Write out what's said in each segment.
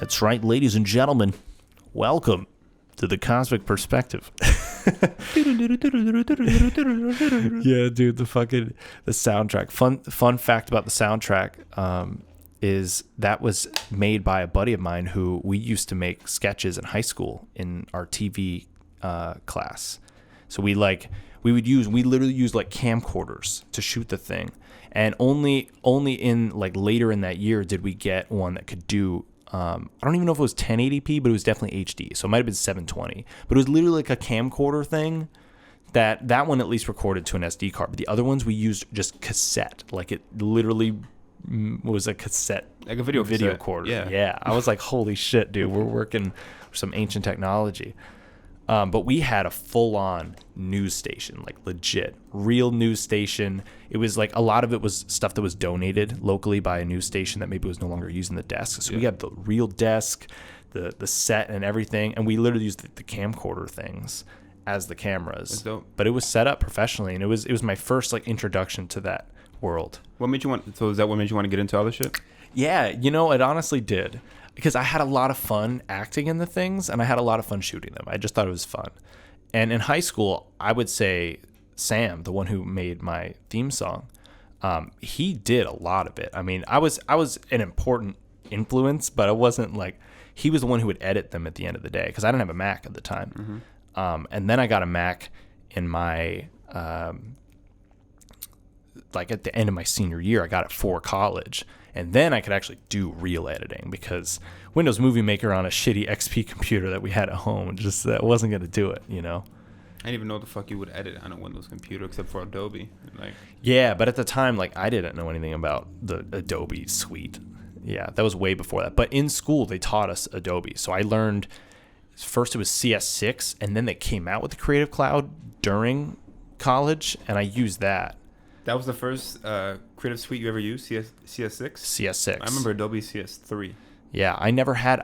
That's right, ladies and gentlemen. Welcome to the Cosmic Perspective. Yeah, dude, the soundtrack. Fun fact about the soundtrack is that was made by a buddy of mine who we used to make sketches in high school in our TV class. So we literally use like camcorders to shoot the thing. And only in like later in that year did we get one that could do I don't even know if it was 1080p, but it was definitely HD. So it might have been 720. But it was literally like a camcorder thing that one at least recorded to an SD card. But the other ones we used just cassette. Like it literally was a cassette. Like a video recorder. Yeah. I was like, holy shit, dude, we're working with some ancient technology. But we had a full-on news station, like legit, real news station. It was like a lot of it was stuff that was donated locally by a news station that maybe was no longer using the desk. So we had the real desk, the set and everything, and we literally used the camcorder things as the cameras. That's dope. But it was set up professionally, and it was my first like introduction to that world. What made you want? So is that what made you want to get into all this shit? Yeah, it honestly did. Because I had a lot of fun acting in the things, and I had a lot of fun shooting them. I just thought it was fun. And in high school, I would say Sam, the one who made my theme song, he did a lot of it. I mean, I was an important influence, but I wasn't like, he was the one who would edit them at the end of the day, because I didn't have a Mac at the time. Mm-hmm. And then I got a Mac in my, like at the end of my senior year, I got it for college. And then I could actually do real editing, because Windows Movie Maker on a shitty XP computer that we had at home just wasn't going to do it, I didn't even know what the fuck you would edit on a Windows computer except for Adobe. Yeah, but at the time, like, I didn't know anything about the Adobe suite. Yeah, that was way before that. But in school, they taught us Adobe. So I learned, first it was CS6, and then they came out with the Creative Cloud during college, and I used that. That was the first Creative Suite you ever used, CS6? CS6. I remember Adobe CS3. Yeah, I never had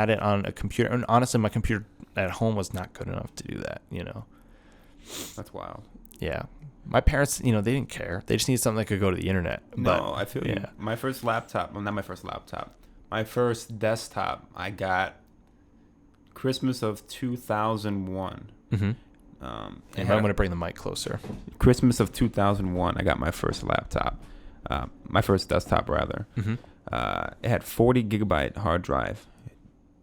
it on a computer. And honestly, my computer at home was not good enough to do that, That's wild. Yeah. My parents, they didn't care. They just needed something that could go to the internet. No, I feel you. My first laptop, well, not my first laptop. My first desktop I got Christmas of 2001. Mm-hmm. And I'm going to bring the mic closer. Christmas of 2001, I got my first laptop. My first desktop, rather. Mm-hmm. It had 40 gigabyte hard drive,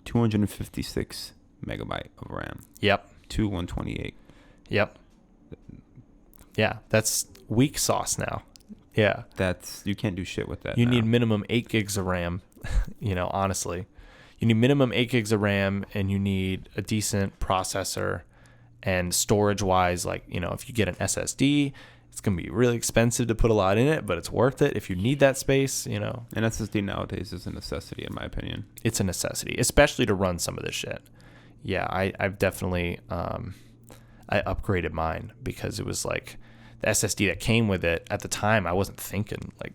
256 megabyte of RAM. Yep. 128. Yep. Yeah, that's weak sauce now. Yeah. You can't do shit with that. You need minimum 8 gigs of RAM, honestly. You need minimum 8 gigs of RAM, and you need a decent processor. And storage-wise, like, if you get an SSD, it's going to be really expensive to put a lot in it, but it's worth it if you need that space, An SSD nowadays is a necessity, in my opinion. It's a necessity, especially to run some of this shit. Yeah, I've definitely I upgraded mine, because it was like the SSD that came with it. At the time, I wasn't thinking, like,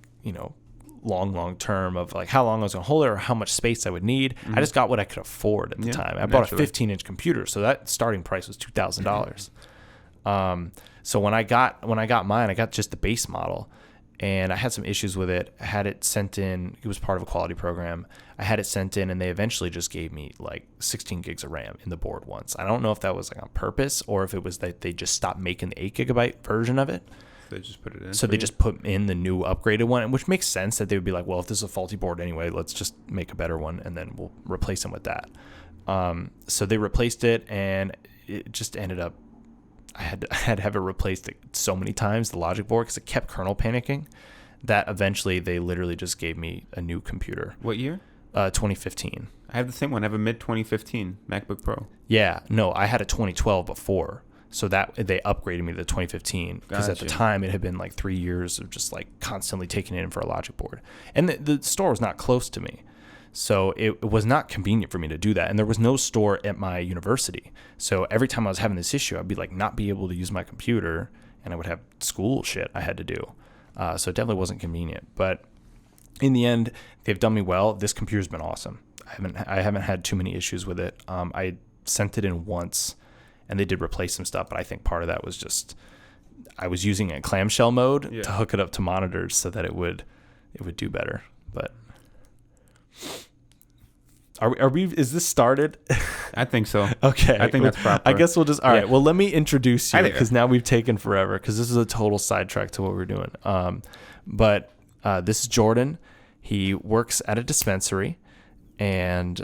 long term of like how long I was going to hold it or how much space I would need. Mm-hmm. I just got what I could afford at the time. I bought a 15-inch computer, so that starting price was $2,000. So when I got mine, I got just the base model, and I had some issues with it. I had it sent in. It was part of a quality program. I had it sent in, and they eventually just gave me like 16 gigs of RAM in the board once. I don't know if that was like on purpose or if it was that they just stopped making the 8 gigabyte version of it. They just put it in. So they just put in the new upgraded one, which makes sense that they would be like, well, if this is a faulty board anyway, let's just make a better one, and then we'll replace them with that. So they replaced it, and it just ended up, I had to have it replaced so many times, the logic board, because it kept kernel panicking, that eventually they literally just gave me a new computer. What year? 2015. I have the same one. I have a mid-2015 MacBook Pro. Yeah. No, I had a 2012 before. So that they upgraded me to the 2015, because at the time it had been like 3 years of just like constantly taking it in for a logic board. And the store was not close to me. So it was not convenient for me to do that. And there was no store at my university. So every time I was having this issue, I'd be like not be able to use my computer, and I would have school shit I had to do. So it definitely wasn't convenient. But in the end, they've done me well. This computer's been awesome. I haven't had too many issues with it. I sent it in once, and they did replace some stuff, but I think part of that was just I was using it in clamshell mode to hook it up to monitors so that it would do better. But Are we? Is this started? I think so. Okay. I think that's proper. I guess we'll just. All right. Yeah. Well, let me introduce you Hi there. because now we've taken forever because this is a total sidetrack to what we're doing. But this is Jordan. He works at a dispensary, and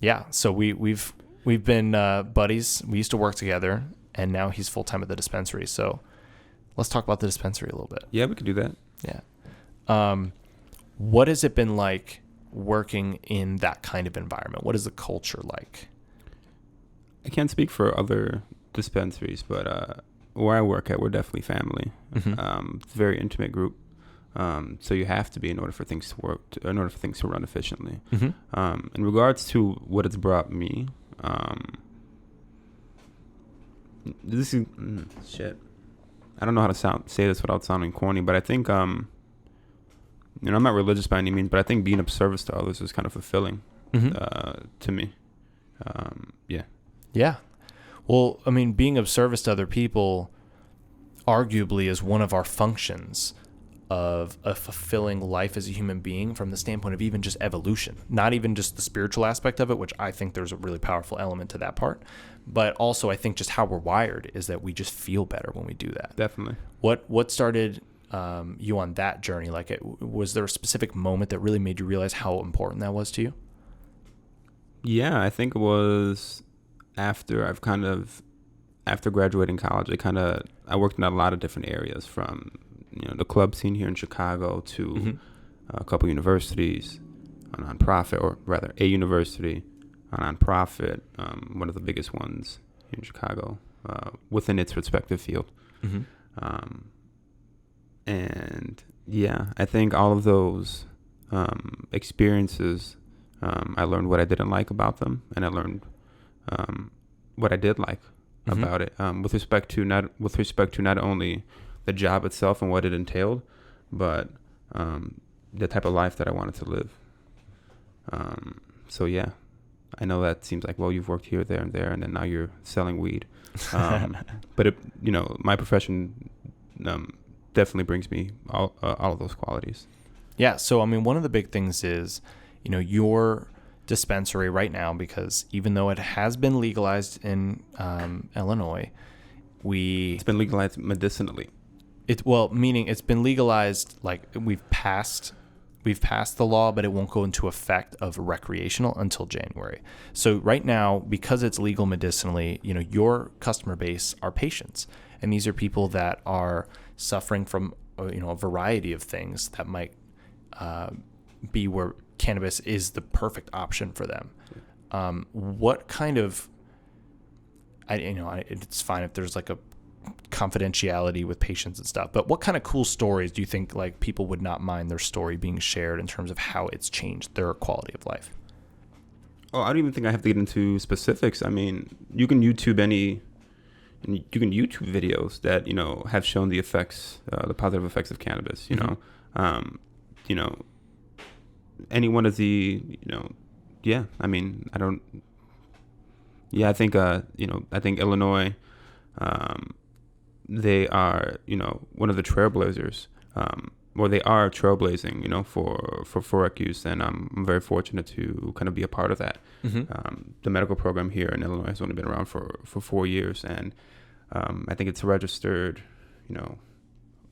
yeah. So we've been buddies. We used to work together, and now he's full time at the dispensary. So let's talk about the dispensary a little bit. Yeah, we could do that. Yeah. What has it been like working in that kind of environment? What is the culture like? I can't speak for other dispensaries, but where I work at, we're definitely family. Mm-hmm. It's a very intimate group. So you have to be in order for things to work, in order for things to run efficiently. Mm-hmm. In regards to what it's brought me, this is shit. I don't know how to say this without sounding corny, but I think I'm not religious by any means, but I think being of service to others is kind of fulfilling to me. Yeah. Yeah. Well, I mean, being of service to other people arguably is one of our functions of a fulfilling life as a human being from the standpoint of even just evolution, not even just the spiritual aspect of it, which I think there's a really powerful element to that part. But also I think just how we're wired is that we just feel better when we do that. Definitely. What started you on that journey? Like, was there a specific moment that really made you realize how important that was to you? Yeah, I think it was after graduating college. I worked in a lot of different areas, from the club scene here in Chicago to Mm-hmm. a couple universities, a nonprofit, or rather a university, a nonprofit, one of the biggest ones here in Chicago, within its respective field. Mm-hmm. And yeah, I think all of those experiences, I learned what I didn't like about them, and I learned what I did like Mm-hmm. about it, with respect to not only the job itself and what it entailed, but the type of life that I wanted to live. So yeah, I know that seems like, well, you've worked here, there, and there, and then now you're selling weed. But my profession definitely brings me all of those qualities. Yeah. So, I mean, one of the big things is, your dispensary right now, because even though it has been legalized in Illinois, It's been legalized medicinally. Meaning it's been legalized, like we've passed the law, but it won't go into effect of recreational until January. So right now, because it's legal medicinally, your customer base are patients, and these are people that are suffering from a variety of things that might be where cannabis is the perfect option for them. What kind of it's fine if there's like a confidentiality with patients and stuff, but what kind of cool stories do you think like people would not mind their story being shared in terms of how it's changed their quality of life? Oh, I don't even think I have to get into specifics. I mean, you can YouTube videos that have shown the effects, the positive effects of cannabis. Any one of the yeah. I mean, I don't. Yeah, I think I think Illinois, they are one of the trailblazers, or they are trailblazing for rec use, and I'm very fortunate to kind of be a part of that. Mm-hmm. The medical program here in Illinois has only been around for 4 years, and I think it's registered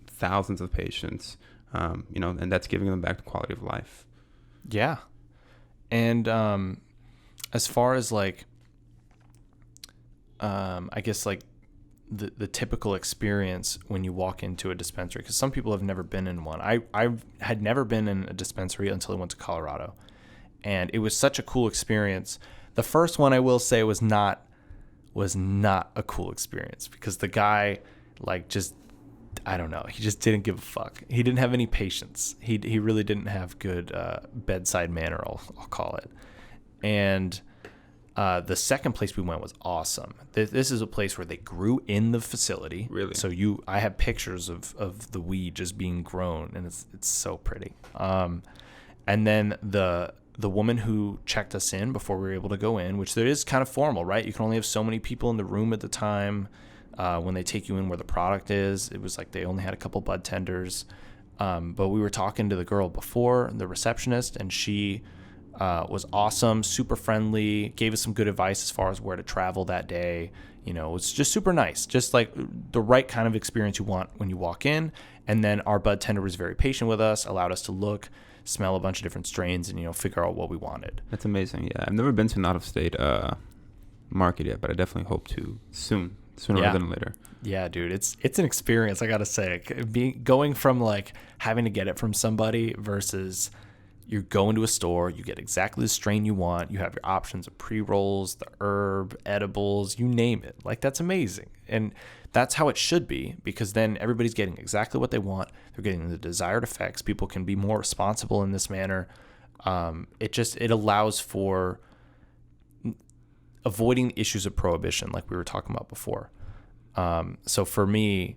thousands of patients, and that's giving them back the quality of life. Yeah. And as far as like I guess like the typical experience when you walk into a dispensary, because some people have never been in one. I had never been in a dispensary until I went to Colorado, and it was such a cool experience. The first one, I will say, was not a cool experience, because the guy I don't know, he just didn't give a fuck. He didn't have any patience. He really didn't have good bedside manner, I'll call it. And the second place we went was awesome. This is a place where they grew in the facility. Really? So I have pictures of the weed just being grown, and it's so pretty. And then the woman who checked us in before we were able to go in, which there is kind of formal, right? You can only have so many people in the room at the time. When they take you in where the product is, it was like they only had a couple bud tenders. But we were talking to the girl before, the receptionist, and she was awesome, super friendly, gave us some good advice as far as where to travel that day. You know, it's just super nice, just like the right kind of experience you want when you walk in. And then our bud tender was very patient with us, allowed us to look, smell a bunch of different strains, and, you know, figure out what we wanted. That's amazing. Yeah, I've never been to an out-of-state market yet, but I definitely hope to soon, sooner rather than later. Yeah, dude, it's an experience, I gotta say. Going from like having to get it from somebody versus you go into a store, you get exactly the strain you want, you have your options of pre-rolls, the herb, edibles, you name it. Like, that's amazing. And that's how it should be, because then everybody's getting exactly what they want. They're getting the desired effects. People can be more responsible in this manner. It allows for avoiding issues of prohibition, like we were talking about before. So for me,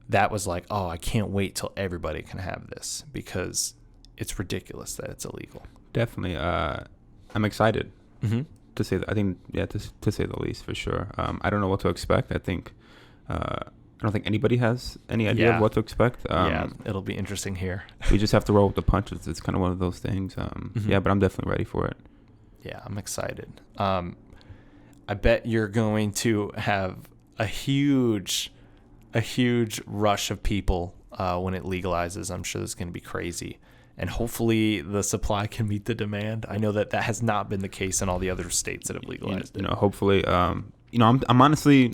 that was like, oh, I can't wait till everybody can have this, because it's ridiculous that it's illegal. Definitely. I'm excited to say that. I think, to say the least, for sure. I don't know what to expect. I don't think anybody has any idea of what to expect. It'll be interesting here. We just have to roll with the punches. It's kind of one of those things. Yeah, but I'm definitely ready for it. Yeah, I'm excited. I bet you're going to have a huge rush of people when it legalizes. I'm sure it's going to be crazy. And hopefully the supply can meet the demand. I know that has not been the case in all the other states that have legalized it. You know, hopefully, I'm honestly,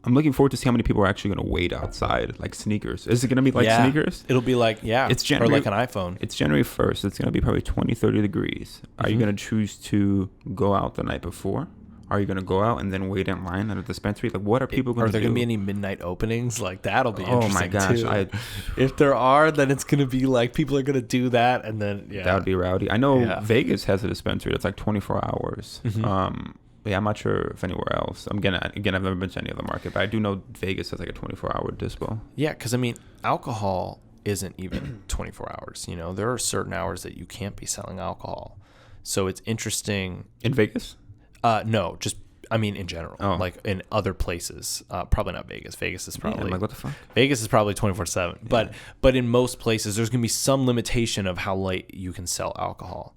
I'm looking forward to see how many people are actually going to wait outside, like sneakers. Is it going to be like sneakers? It'll be like, it's January, or like an iPhone. It's January 1st. It's going to be probably 20, 30 degrees. Are you going to choose to go out the night before? Are you going to go out and then wait in line at a dispensary? Like, what are people going to do? Are there going to be any midnight openings? Like, that'll be interesting, my gosh. too. If there are, then it's going to be like people are going to do that, and then, that would be rowdy. I know Vegas has a dispensary that's like 24 hours. Yeah, I'm not sure if anywhere else. Again, I've never been to any other market, but I do know Vegas has like a 24-hour dispo. Yeah, because, I mean, alcohol isn't even 24 hours. You know, there are certain hours that you can't be selling alcohol. So it's interesting. In Vegas? No, just, I mean, in general, like in other places, probably not Vegas. Vegas is probably, I'm like, what the fuck? Vegas is probably 24/7, but in most places, there's going to be some limitation of how late you can sell alcohol.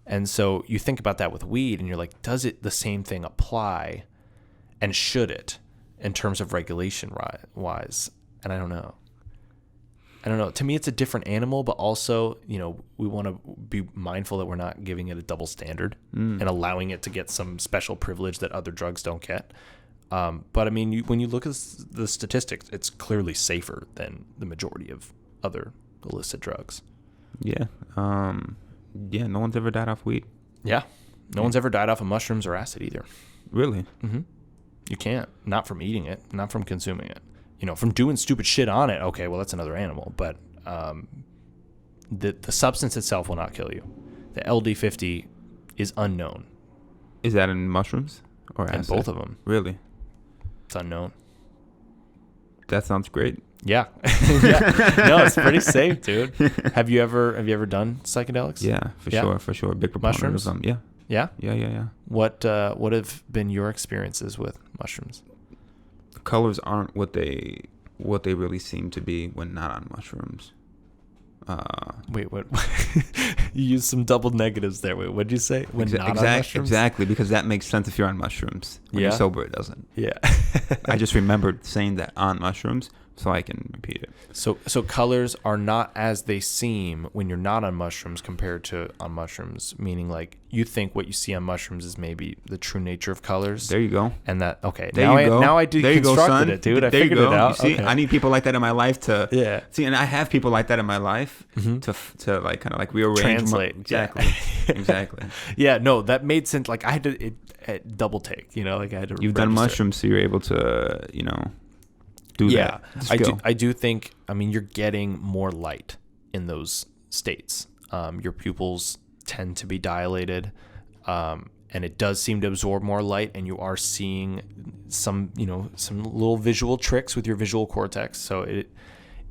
And so you think about that with weed and you're like, does it the same thing apply, and should it, in terms of regulation wise? And I don't know. To me, it's a different animal, but also, you know, we want to be mindful that we're not giving it a double standard and allowing it to get some special privilege that other drugs don't get. But I mean, when you look at the statistics, it's clearly safer than the majority of other illicit drugs. Yeah. No one's ever died off weed. Yeah. No one's ever died off of mushrooms or acid either. Really? Mm-hmm. You can't. Not from eating it, not from consuming it. You know, from doing stupid shit on it, okay, well, that's another animal. But the substance itself will not kill you. The LD50 is unknown. Is that in mushrooms or acid? In both of them. Really? It's unknown. That sounds great. Yeah. No, it's pretty safe, dude. Have you ever done psychedelics? Yeah, for sure. Big proponent mushrooms? of them. Yeah. Yeah. What have been your experiences with mushrooms? Colors aren't what they really seem to be when not on mushrooms. Wait, what? You used some double negatives there. Wait, what'd you say? When not on mushrooms? Exactly, because that makes sense if you're on mushrooms. When you're sober, it doesn't. Yeah. I just remembered saying that on mushrooms, so I can repeat it. So colors are not as they seem when you're not on mushrooms compared to on mushrooms, meaning like you think what you see on mushrooms is maybe the true nature of colors. There you go. And that, okay. There you go. Now I deconstructed it, dude. I figured it out. You see, okay. I need people like that in my life to see, and I have people like that in my life mm-hmm. to like kind of like rearrange. Translate. Exactly. Exactly. Yeah, no, that made sense. Like I had to double take, you know, like I had to You've done mushrooms, so you're able to, you know, do that. I do think, I mean, you're getting more light in those states. Your pupils tend to be dilated, and it does seem to absorb more light, and you are seeing some little visual tricks with your visual cortex. So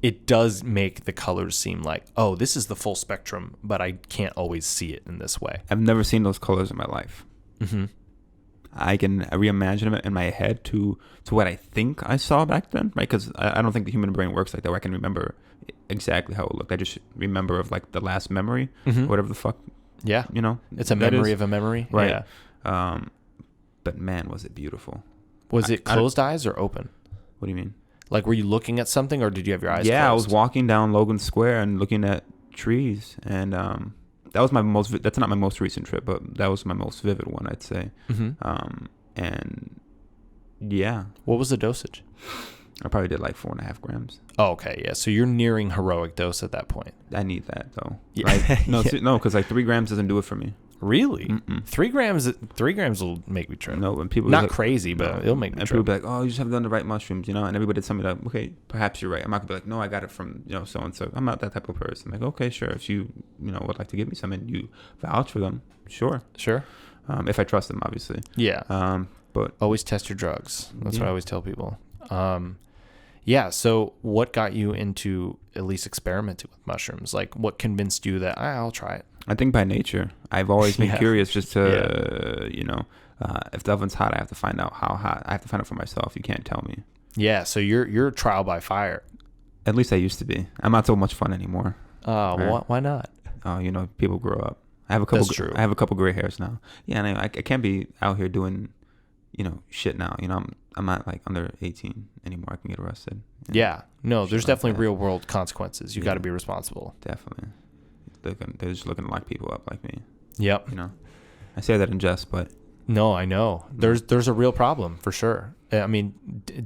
it does make the colors seem like, oh, this is the full spectrum, but I can't always see it in this way. I've never seen those colors in my life. Mm-hmm. I can reimagine it in my head to what I think I saw back then, right? Because I don't think the human brain works like that, where I can remember exactly how it looked. I just remember of like the last memory, mm-hmm. whatever the fuck Yeah. You know, It's a memory of a memory. Right. Yeah. But man, was it beautiful. Was it closed eyes or open? What do you mean? Like, were you looking at something or did you have your eyes closed? Yeah, I was walking down Logan Square and looking at trees, and that was that's not my most recent trip, but that was my most vivid one, I'd say. Mm-hmm. And yeah. What was the dosage? I probably did like 4.5 grams. Oh, okay. Yeah. So you're nearing heroic dose at that point. I need that though. Yeah. Like, no, Yeah. no, because like 3 grams doesn't do it for me. Really? Mm-mm. 3 grams. 3 grams will make me trip. No, when people Not like, crazy, but it'll make me and trip. people be like, "Oh, you just haven't done the right mushrooms," you know. And everybody tell me that, okay, perhaps you're right. I'm not gonna be like, "No, I got it from so and so." I'm not that type of person. Like, okay, sure, if you would like to give me some and you vouch for them, sure. If I trust them, obviously. Yeah. But always test your drugs. That's what I Yeah. always tell people. Yeah. So what got you into at least experimenting with mushrooms? Like, what convinced you that I'll try it? I think by nature, I've always been Yeah. curious just to, if the oven's hot, I have to find out how hot. I have to find out for myself. You can't tell me. Yeah. So you're trial by fire. At least I used to be. I'm not so much fun anymore. Right. Why not? People grow up. I have a couple. That's true. I have a couple gray hairs now. Yeah, and I can't be out here doing, shit now. I'm not like under 18 anymore. I can get arrested. Yeah. No, there's like definitely that. real world consequences. You got to Yeah. be responsible. Definitely. They're just looking to lock people up like me. Yep. I say that in jest, but No, I know. There's a real problem for sure. I mean,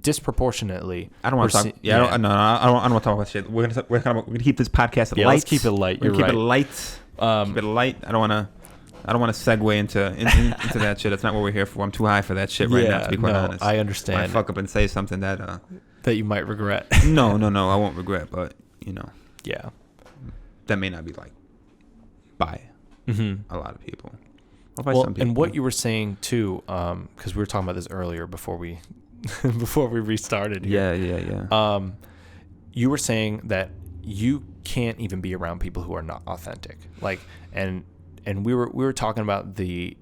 disproportionately. I don't want to talk. I don't want to talk about shit. We're gonna keep this podcast light. Let's keep it light. You're keep right. it light. Keep it light. I don't want to segue into that shit. That's not what we're here for. I'm too high for that shit right now. To be quite honest, I understand. I fuck up and say something that that you might regret. no, I won't regret. But Yeah. that may not be like by Mm-hmm. a lot of people. Well, Some people. and what you were saying too, because we were talking about this earlier before we restarted here. Yeah. You were saying that you can't even be around people who are not authentic. Like, and we were talking about the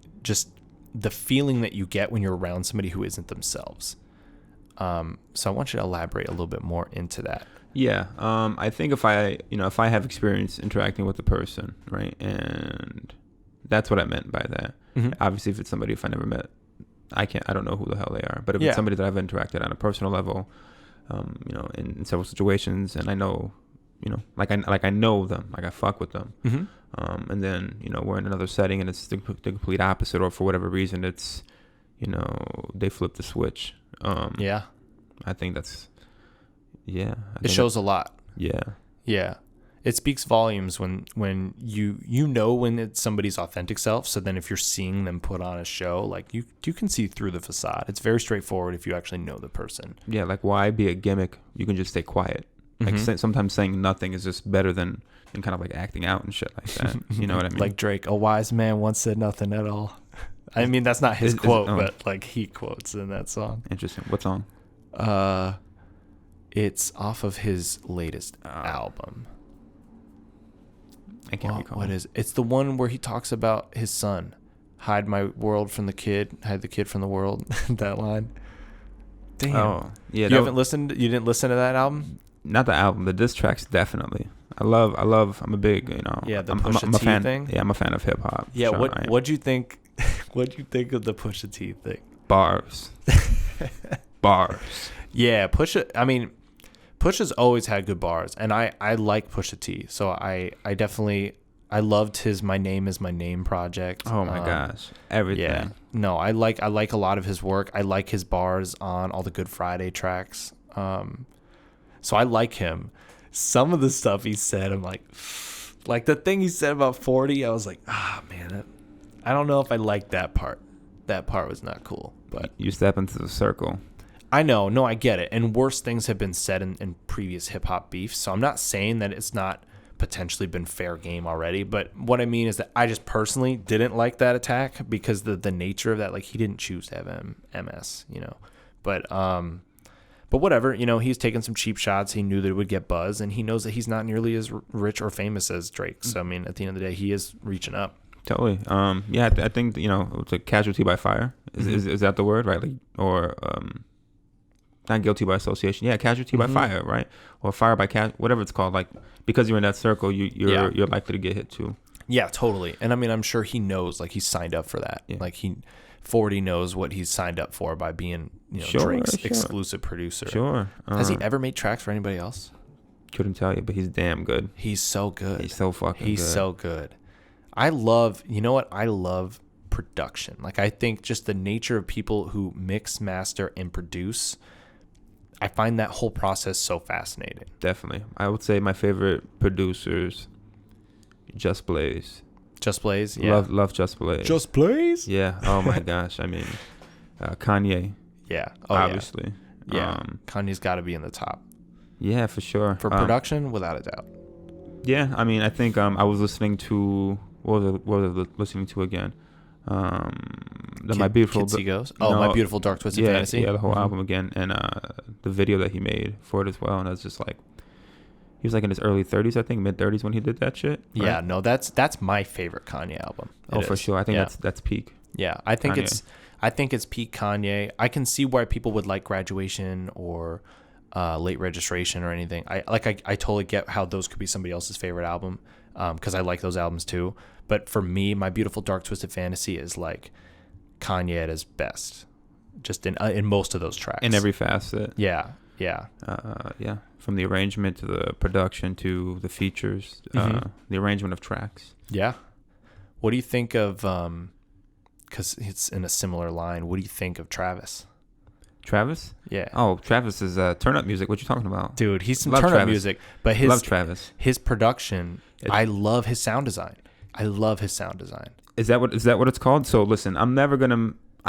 feeling that you get when you're around somebody who isn't themselves. So I want you to elaborate a little bit more into that. Yeah. I think if I have experience interacting with the person, right, and that's what I meant by that. Mm-hmm. Obviously, if it's somebody if I never met, I don't know who the hell they are. But if it's somebody that I've interacted on a personal level, in several situations, and I know, like I know them, like I fuck with them, Mm-hmm. and then we're in another setting and it's the complete opposite, or for whatever reason it's, they flip the switch. I think that's. Yeah. It shows a lot. Yeah. Yeah. It speaks volumes when you when it's somebody's authentic self. So then if you're seeing them put on a show, like you can see through the facade. It's very straightforward if you actually know the person. Yeah, like why be a gimmick? You can just stay quiet. Like sometimes saying nothing is just better than kind of like acting out and shit like that. You know what I mean? Like Drake, a wise man once said nothing at all. I mean, that's not his quote, but like he quotes in that song. Interesting. What song? It's off of his latest album. I can't recall. What is it? It's the one where he talks about his son. Hide my world from the kid. Hide the kid from the world. That line. Damn. Oh, yeah. You didn't listen to that album? Not the album. The diss tracks, definitely. I'm a big, Yeah, the I'm Pusha a T fan. thing? Yeah, I'm a fan of hip hop. Yeah, sure, what'd you think? What'd you think of the Pusha T thing? Bars. Yeah, Pusha's always had good bars, and I like Pusha T. So I definitely loved his "My Name Is My Name" project. Oh my gosh, everything. Yeah, no, I like a lot of his work. I like his bars on all the Good Friday tracks. So I like him. Some of the stuff he said, I'm like the thing he said about 40. I was like, man, I don't know if I like that part. That part was not cool. But you step into the circle. I know. No, I get it. And worse things have been said in previous hip hop beefs. So I'm not saying that it's not potentially been fair game already. But what I mean is that I just personally didn't like that attack because the nature of that, like he didn't choose to have MS, But whatever, he's taking some cheap shots. He knew that it would get buzz, and he knows that he's not nearly as rich or famous as Drake. So, I mean, at the end of the day, he is reaching up. Totally. Yeah, I think, it's a casualty by fire. Is that the word, right? Like, or not guilty by association. Yeah, casualty by fire, right? Or fire by whatever it's called. Like, because you're in that circle, you're likely to get hit too. Yeah, totally. And I mean, I'm sure he knows, like, he's signed up for that. Yeah. Like, 40 knows what he's signed up for by being, Sure, Drake's sure. exclusive producer. Sure. Has he ever made tracks for anybody else? Couldn't tell you, but he's damn good. He's so good. He's so fucking He's good. so good. I love, you know what? I love production. Like, I think just the nature of people who mix, master, and produce, I find that whole process so fascinating. Definitely. I would say my favorite producers, Just Blaze. Just Blaze? Yeah. Love Just Blaze. Just Blaze? Yeah. Oh my gosh. I mean, Kanye. Yeah. Oh, obviously. Yeah. Kanye's got to be in the top. Yeah, for sure. For production, without a doubt. Yeah. I mean, I think I was listening to, what was I listening to again? My Beautiful Kids He Goes. Oh, My Beautiful Dark Twisted Fantasy. Yeah, the whole album again, and the video that he made for it as well. And I was just like, he was like in his early 30s, I think, mid 30s when he did that shit. Right? Yeah, no, that's my favorite Kanye album. For sure. I think that's peak. Yeah, I think Kanye. it's peak Kanye. I can see why people would like Graduation or Late Registration or anything. I totally get how those could be somebody else's favorite album, because I like those albums too. But for me, My Beautiful Dark Twisted Fantasy is like Kanye at his best, just in most of those tracks. In every facet. Yeah. Yeah. From the arrangement to the production to the features, the arrangement of tracks. Yeah. What do you think of, because it's in a similar line, what do you think of Travis? Travis? Yeah. Oh, Travis is turn up music. What you talking about? Dude, he's some Love turn up Travis. music, but Love Travis. His production, I love his sound design. Is that what it's called? So listen, I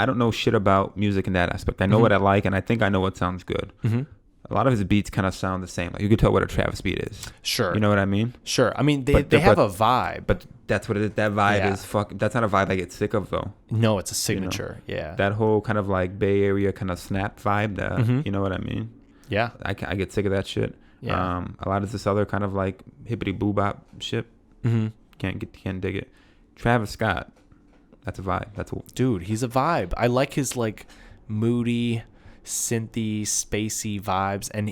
don't know shit about music in that aspect. I know what I like, and I think I know what sounds good. Mm-hmm. A lot of his beats kind of sound the same. Like you can tell what a Travis beat is. Sure. You know what I mean? Sure. I mean, they have a vibe. But that's what it is. That vibe is that's not a vibe I get sick of though. No, it's a signature. Yeah. That whole kind of like Bay Area kind of snap vibe. You know what I mean? Yeah. I get sick of that shit. Yeah. A lot of this other kind of like hippity boo bop shit. Mm-hmm. Can't dig it. Travis Scott, that's a vibe. Dude, he's a vibe. I like his like moody, synthy, spacey vibes, and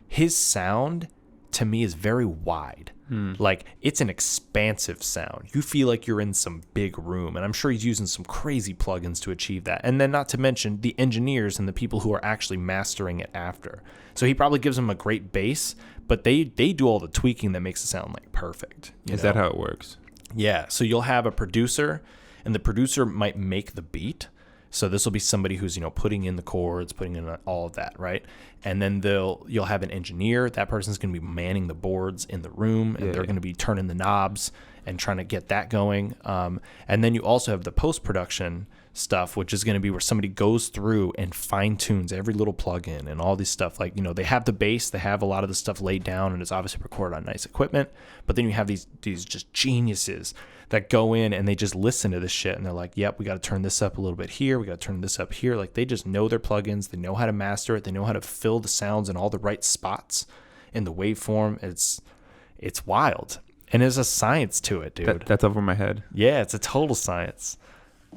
his sound to me is very wide. Like it's an expansive sound. You feel like you're in some big room, and I'm sure he's using some crazy plugins to achieve that. And then not to mention the engineers and the people who are actually mastering it after. So he probably gives them a great bass, but they do all the tweaking that makes it sound like perfect. Is that how it works? Yeah. So you'll have a producer, and the producer might make the beat. So this will be somebody who's, putting in the chords, putting in all of that, right? And then you'll have an engineer. That person's going to be manning the boards in the room, and they're going to be turning the knobs and trying to get that going. And then you also have the post-production stuff, which is going to be where somebody goes through and fine-tunes every little plugin and all this stuff. Like, they have the bass, they have a lot of the stuff laid down, and it's obviously recorded on nice equipment. But then you have these just geniuses that go in and they just listen to this shit, and they're like, yep, we got to turn this up a little bit here, we got to turn this up here. Like, they just know their plugins, they know how to master it, they know how to fill the sounds in all the right spots in the waveform. It's wild, and there's a science to it, dude. That's over my head. Yeah, it's a total science.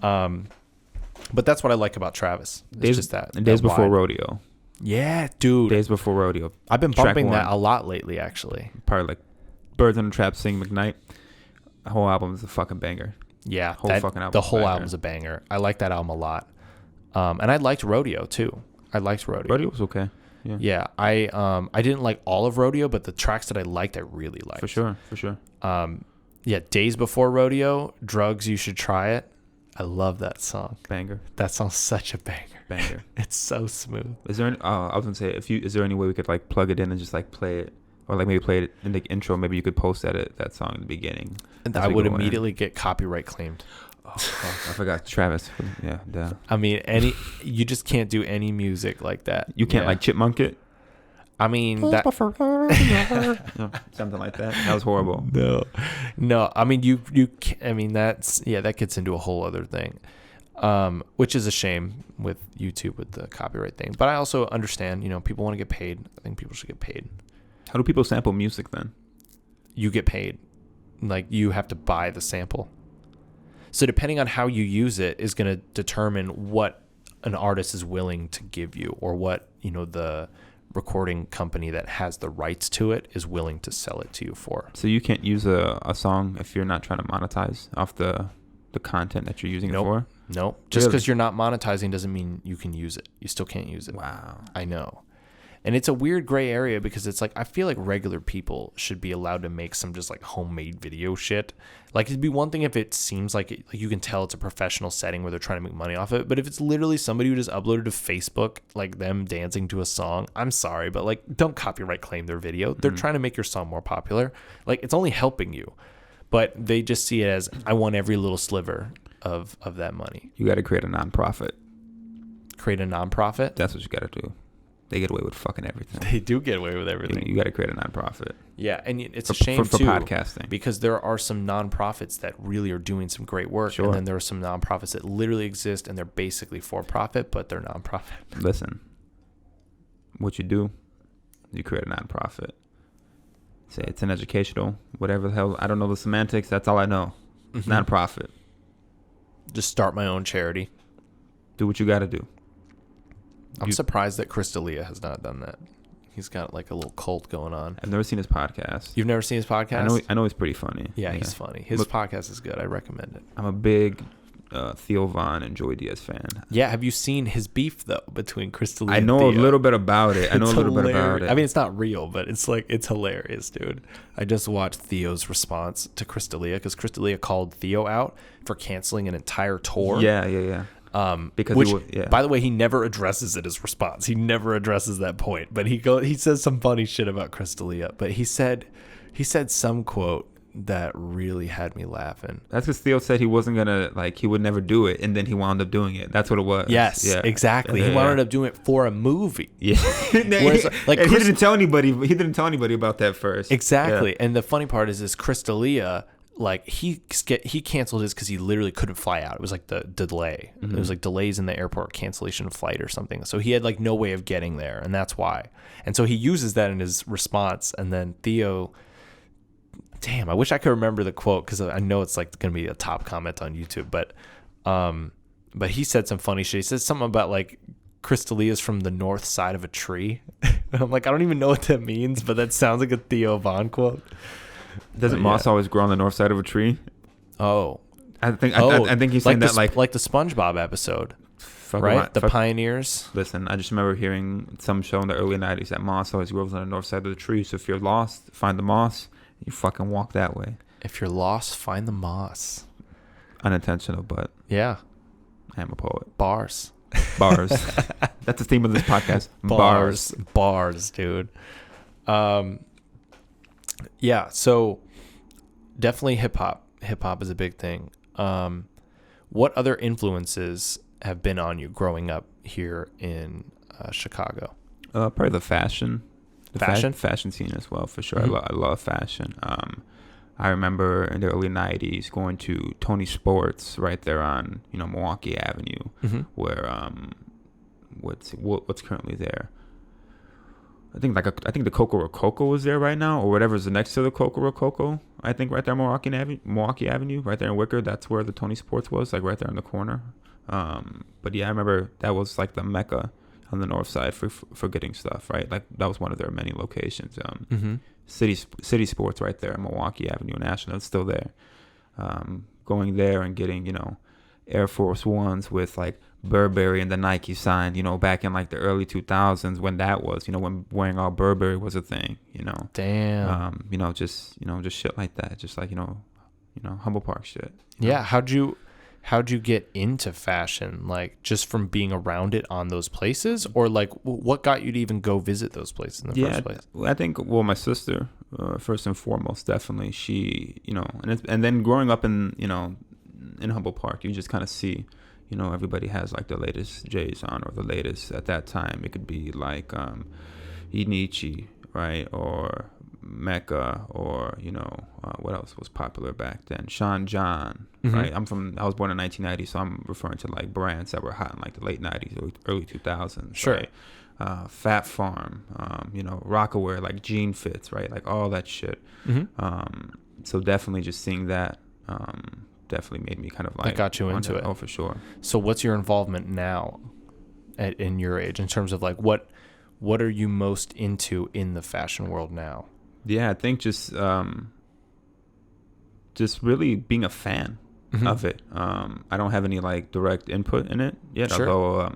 But that's what I like about Travis. It's just that Days Before wide. Rodeo. Yeah, dude. Days Before Rodeo. I've been bumping that a lot lately, actually. Probably like Birds on the Trap, Sing McKnight. The whole album is a fucking banger. Yeah, fucking album. The whole album's a banger. I like that album a lot. And I liked Rodeo too. Rodeo was okay. Yeah. I didn't like all of Rodeo, but the tracks that I liked, I really liked. For sure. Yeah, Days Before Rodeo, Drugs, You Should Try It. I love that song. Banger. That song's such a banger. It's so smooth. Is there I was gonna say, is there any way we could like plug it in and just like play it, or like maybe play it in the intro? Maybe you could post that song in the beginning. And I would immediately get copyright claimed. Oh, I forgot Travis. Yeah, duh. I mean, you just can't do any music like that. You can't like chipmunk it. I mean, something like that. That was horrible. No. I mean, you. I mean, that gets into a whole other thing, which is a shame with YouTube with the copyright thing. But I also understand, people want to get paid. I think people should get paid. How do people sample music then? You get paid. Like, you have to buy the sample. So depending on how you use it is going to determine what an artist is willing to give you, or what, the recording company that has the rights to it is willing to sell it to you for. So you can't use a song if you're not trying to monetize off the content that you're using it for? Nope. Just because you're not monetizing doesn't mean you can use it. You still can't use it. Wow. I know. And it's a weird gray area because it's like, I feel like regular people should be allowed to make some just like homemade video shit. Like, it'd be one thing if it seems like, like you can tell it's a professional setting where they're trying to make money off it. But if it's literally somebody who just uploaded to Facebook, like them dancing to a song, I'm sorry, but like, don't copyright claim their video. They're trying to make your song more popular. Like, it's only helping you. But they just see it as, I want every little sliver of that money. You got to create a nonprofit. Create a nonprofit? That's what you got to do. They get away with fucking everything. They do get away with everything. You got to create a nonprofit. Yeah, and it's a shame for too, podcasting, because there are some nonprofits that really are doing some great work, Sure. and then there are some nonprofits that literally exist and they're basically for profit, but they're nonprofit. Listen, what you do, you create a nonprofit. Say it's an educational, whatever the hell. I don't know the semantics. That's all I know. Mm-hmm. Nonprofit. Just start my own charity. Do what you got to do. I'm surprised that Chris D'Elia has not done that. He's got like a little cult going on. I've never seen his podcast. You've never seen his podcast? I know he's pretty funny. Yeah, he's funny. His podcast is good. I recommend it. I'm a big Theo Von and Joey Diaz fan. Yeah, have you seen his beef though between Chris D'Elia I know and Theo? a little bit about it. I know a little bit about it. I mean, it's not real, but it's like, it's hilarious, dude. I just watched Theo's response to Chris D'Elia because Chris D'Elia called Theo out for canceling an entire tour. Yeah. Because by the way, he never addresses it as response. He never addresses that point. But he says some funny shit about Chris D'Elia. But he said some quote that really had me laughing. That's because Theo said he wasn't gonna, like, he would never do it, and then he wound up doing it. That's what it was. Yes, exactly. He wound up doing it for a movie. Yeah. Whereas, like, he didn't tell anybody. He didn't tell anybody about that first. Exactly. Yeah. And the funny part is Chris D'Elia, like, he canceled his because he literally couldn't fly out. It was like the delay. Mm-hmm. It was like delays in the airport, cancellation of flight or something. So he had like no way of getting there, and that's why. And so he uses that in his response, and then Theo. Damn, I wish I could remember the quote because I know it's like going to be a top comment on YouTube. But he said some funny shit. He said something about like Chris D'Elia's from the north side of a tree. And I'm like, I don't even know what that means, but that sounds like a Theo Von quote. Doesn't moss always grow on the north side of a tree? Oh, I think he's saying that like the SpongeBob episode, right? The pioneers. Listen, I just remember hearing some show in the early 90s that moss always grows on the north side of the tree. So if you're lost, find the moss. You fucking walk that way. If you're lost, find the moss. Unintentional, but yeah, I am a poet. Bars. That's the theme of this podcast. Bars, dude. Yeah, so definitely hip hop. Hip hop is a big thing. What other influences have been on you growing up here in Chicago? Probably the fashion. Fashion scene as well, for sure. Mm-hmm. I love fashion. I remember in the early 90s going to Tony Sports right there on, Milwaukee Avenue, mm-hmm. where what's currently there. I think the Coco Rococo is there right now, or whatever's next to the Coco Rococo. I think right there, Milwaukee Avenue, right there in Wicker. That's where the Tony Sports was, like right there in the corner. But yeah, I remember that was like the mecca on the north side for getting stuff, right? Like that was one of their many locations. Mm-hmm. City Sports right there, Milwaukee Avenue and Ashland, it's still there. Going there and getting, Air Force Ones with like Burberry and the Nike sign, back in like the early 2000s when that was, when wearing all Burberry was a thing, Damn. Just shit like that. Just like, Humble Park shit. Yeah. How'd you get into fashion? Like just from being around it on those places, or like what got you to even go visit those places in the first place? I think, my sister, first and foremost, definitely she, and then growing up in Humble Park, you just kind of see, everybody has like the latest J's on, or the latest at that time. It could be like, Inichi, right? Or Mecca, or what else was popular back then? Sean John, mm-hmm. right? I was born in 1990, so I'm referring to like brands that were hot in like the late 90s, early 2000s. Sure. Right? Fat Farm, Rockaware, like Jean Fits, right? Like all that shit. Mm-hmm. So definitely just seeing that definitely made me kind of like, that got you into it. Oh, for sure. So what's your involvement now in your age in terms of like what what are you most into in the fashion world now? Yeah, I think just really being a fan of it. I don't have any like direct input in it yet, Sure. although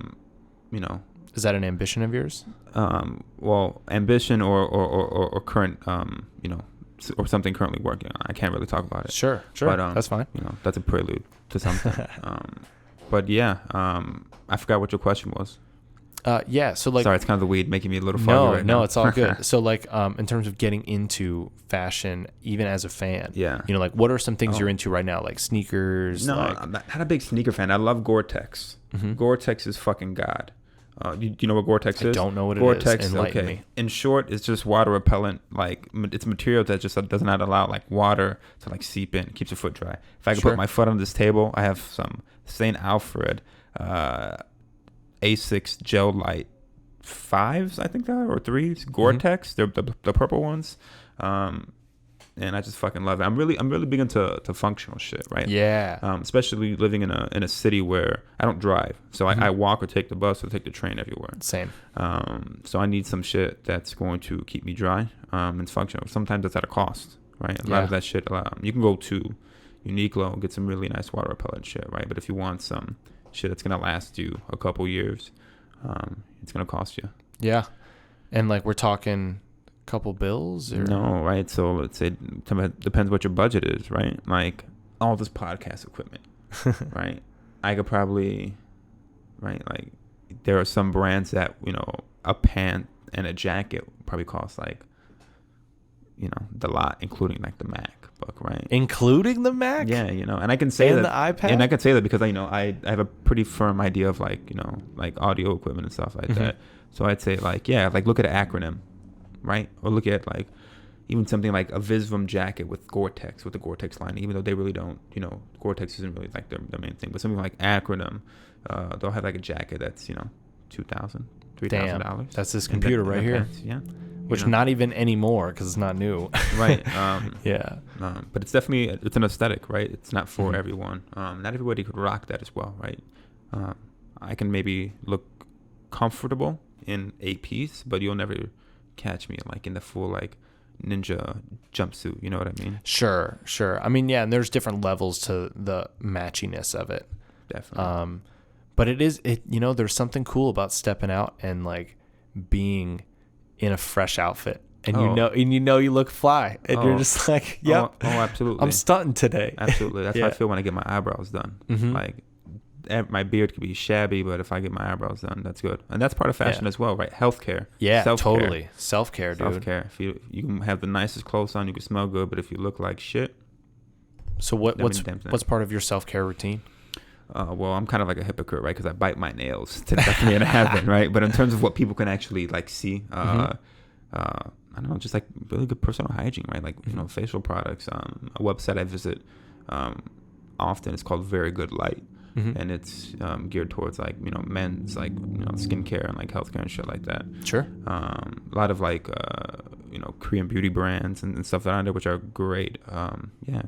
you know. Is that an ambition of yours? Well, ambition or current, you know, or something currently working on. I can't really talk about it. Sure. But, that's fine. You know, that's a prelude to something. But yeah, I forgot what your question was. Yeah. So like, sorry, it's kind of the weed making me a little foggy right now. No, it's all good. So like, in terms of getting into fashion, even as a fan, yeah, you know, like what are some things you're into right now? Like sneakers? No, like... I'm not a big sneaker fan. I love Gore-Tex. Gore-Tex is fucking God. Do you know what Gore-Tex is? I don't know what Gore-Tex, it is. Enlighten me. In short, it's just water repellent. Like, it's material that just does not allow like water to like seep in. It keeps your foot dry. If I could put my foot on this table, I have some St. Alfred A6 Gel Light 5s, I think they are, or 3s. Gore-Tex. They're the purple ones. And I just fucking love it. I'm really big into functional shit, right? Yeah. Especially living in a city where I don't drive, so I walk or take the bus or take the train everywhere. Same. So I need some shit that's going to keep me dry and functional. Sometimes that's at a cost, right? A lot of that shit. You can go to Uniqlo and get some really nice water repellent shit, right? But if you want some shit that's gonna last you a couple years, it's gonna cost you. Yeah. And like we're talking couple bills or no, right? So let's say depends what your budget is, right? Like all this podcast equipment, right? I could probably, right? Like there are some brands that, you know, a pant and a jacket probably cost like, you know, the lot, including like the MacBook, right? Including the Mac? Yeah, you know, and I can say and that the iPad? And I can say that because I have a pretty firm idea of like, you know, like audio equipment and stuff like that. So I'd say like, yeah, like look at an acronym. Right? Or look at like even something like a Visvim jacket with Gore-Tex, with the Gore-Tex line, even though they really don't, you know, Gore-Tex isn't really like their main thing, but something like Acronym, they'll have like a jacket that's, you know, $2,000, $3,000. That's this computer right here. Pants, yeah. Which not even anymore because it's not new. Right. Yeah. But it's definitely, it's an aesthetic, right? It's not for everyone. Not everybody could rock that as well, right? I can maybe look comfortable in a piece, but you'll never catch me like in the full like ninja jumpsuit, you know what I mean? Sure. I mean, yeah, and there's different levels to the matchiness of it. Definitely. But you know, there's something cool about stepping out and like being in a fresh outfit, and you know you look fly, and you're just like, yep. Oh, absolutely. I'm stunting today. Absolutely. That's how I feel when I get my eyebrows done. Like my beard could be shabby, but if I get my eyebrows done, that's good. And that's part of fashion as well, right? Healthcare. Yeah, self-care. Totally. Self-care, dude. Self-care. If you can have the nicest clothes on, you can smell good, but if you look like shit. So what's part of your self-care routine? Well, I'm kind of like a hypocrite, right? Because I bite my nails to definitely in heaven, right? But in terms of what people can actually like see, I don't know, just like really good personal hygiene, right? Like, you know, facial products. A website I visit often is called Very Good Light. And it's geared towards like, you know, men's like, you know, skincare and like healthcare and shit like that. Sure. A lot of like, you know, Korean beauty brands and stuff that are there, which are great. Yeah.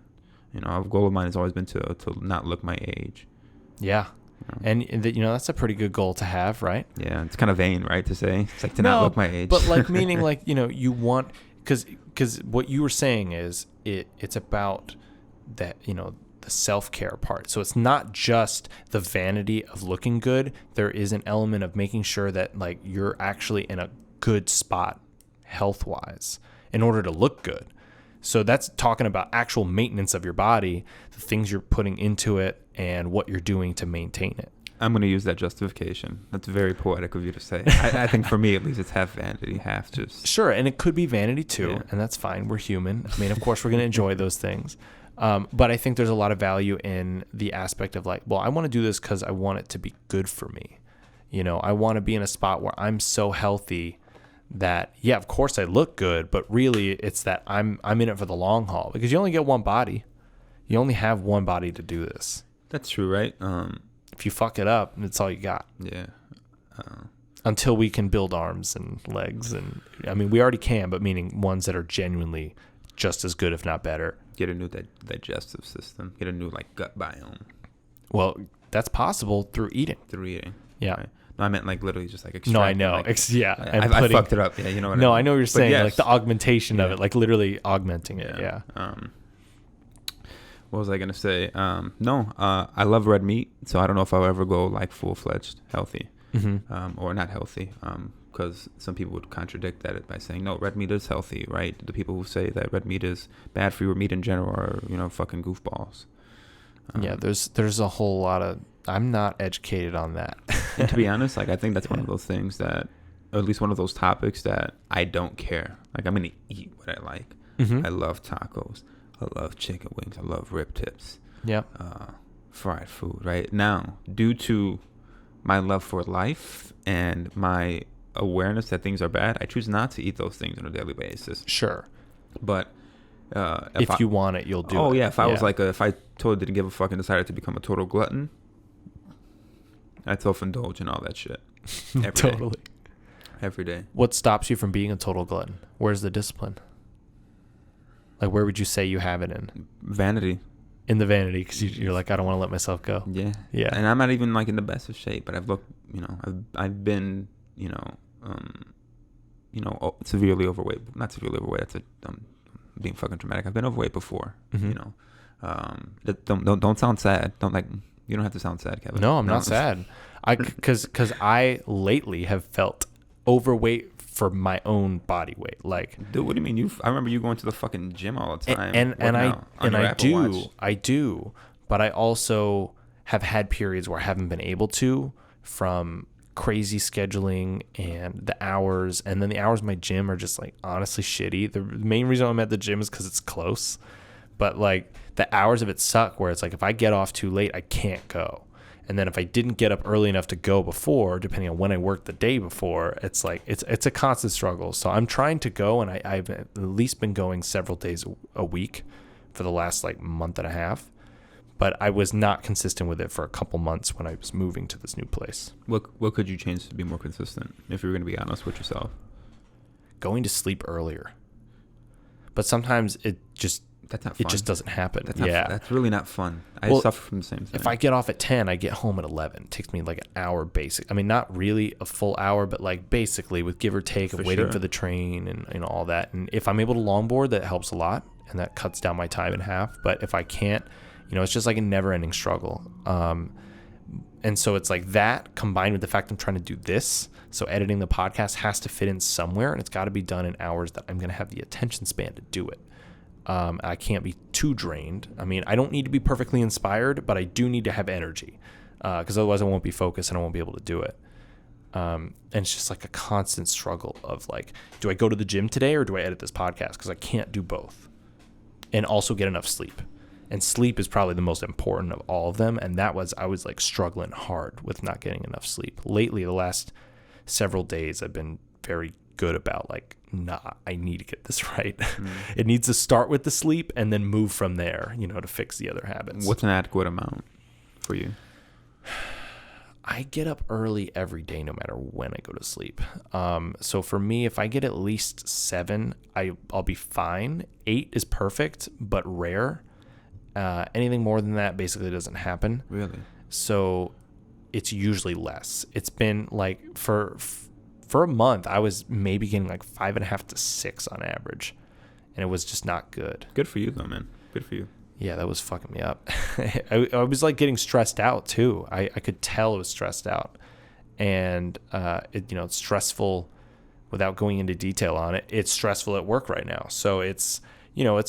You know, a goal of mine has always been to not look my age. Yeah. And you know, that's a pretty good goal to have, right? Yeah. It's kind of vain, right? To say it's like to not look my age. But like meaning like, you know, you want, because what you were saying is it's about that, you know, the self-care part. So it's not just the vanity of looking good. There is an element of making sure that like you're actually in a good spot health-wise in order to look good. So that's talking about actual maintenance of your body, the things you're putting into it and what you're doing to maintain it. I'm going to use that justification. That's very poetic of you to say. I think for me, at least, it's half vanity, half just... Sure, and it could be vanity too, and that's fine. We're human. I mean, of course, we're going to enjoy those things. But I think there's a lot of value in the aspect of like, well, I want to do this because I want it to be good for me. You know, I want to be in a spot where I'm so healthy that, yeah, of course I look good, but really it's that I'm in it for the long haul because you only get one body. You only have one body to do this. That's true, right? If you fuck it up, it's all you got. Yeah. Until we can build arms and legs. And I mean, we already can, but meaning ones that are genuinely just as good, if not better. Get a new digestive system. Get a new like gut biome. Well, that's possible through eating. Yeah. Yeah. Right. I meant like literally just like No, I extracting. know. Like, Yeah. And I fucked it up. Yeah, you know what I mean? No, I know what you're But saying. yes. Like the augmentation of Yeah. it, like literally augmenting it. Yeah. What was I gonna say? No, I love red meat, so I don't know if I'll ever go like full-fledged healthy, or not healthy. Because some people would contradict that by saying no, red meat is healthy, right? The people who say that red meat is bad for you or meat in general are fucking goofballs. Yeah, there's a whole lot of. I'm not educated on that. And to be honest, like I think that's one of those things that, or at least one of those topics that I don't care. Like I'm gonna eat what I like. I love tacos. I love chicken wings. I love rib tips. Yeah. Fried food. Right now, due to my love for life and my awareness that things are bad, I choose not to eat those things on a daily basis. Sure. But if you want it, you'll do it. Oh yeah, if I was like if I totally didn't give a fuck and decided to become a total glutton, I'd self-indulge in all that shit. Totally. Every day. What stops you from being a total glutton? Where's the discipline? Like, where would you say you have it in? Vanity. In the vanity, because you're like, I don't want to let myself go. Yeah. Yeah. And I'm not even like in the best of shape, but I've looked, I've been, severely overweight. Not severely overweight. That's I'm being fucking dramatic. I've been overweight before. Don't sound sad. You don't have to sound sad, Kevin. No, I'm not sad. Because I lately have felt overweight for my own body weight. Like, dude, what do you mean? I remember you going to the fucking gym all the time. I do, but I also have had periods where I haven't been able to, from crazy scheduling and the hours, and then the hours in my gym are just like honestly shitty. The main reason I'm at the gym is because it's close, but like the hours of it suck, where it's like if I get off too late, I can't go. And then if I didn't get up early enough to go before, depending on when I worked the day before, it's like it's a constant struggle. So I'm trying to go, and I've at least been going several days a week for the last like month and a half. But I was not consistent with it for a couple months when I was moving to this new place. What could you change to be more consistent, if you were going to be honest with yourself? Going to sleep earlier. But sometimes it just doesn't happen. That's really not fun. I suffer from the same thing. If I get off at 10, I get home at 11. It takes me like an hour basic. I mean, not really a full hour, but like basically with give or take of waiting for the train and all that. And if I'm able to longboard, that helps a lot, and that cuts down my time in half. But if I can't, it's just like a never ending struggle. And so it's like that combined with the fact I'm trying to do this. So editing the podcast has to fit in somewhere, and it's got to be done in hours that I'm going to have the attention span to do it. I can't be too drained. I mean, I don't need to be perfectly inspired, but I do need to have energy, because otherwise I won't be focused and I won't be able to do it. And it's just like a constant struggle of like, do I go to the gym today or do I edit this podcast? Because I can't do both, and also get enough sleep. And sleep is probably the most important of all of them. And I was like struggling hard with not getting enough sleep. Lately, the last several days, I've been very good about like, nah, I need to get this right. It needs to start with the sleep and then move from there, to fix the other habits. What's an adequate amount for you? I get up early every day, no matter when I go to sleep. So for me, if I get at least 7, I'll be fine. 8 is perfect, but rare. Anything more than that basically doesn't happen. Really? So it's usually less. It's been like for a month, I was maybe getting like 5.5 to 6 on average, and it was just not good. Good for you though, man. Good for you. Yeah, that was fucking me up. I was like getting stressed out too. I could tell it was stressed out, and it's stressful. Without going into detail on it, it's stressful at work right now. So it's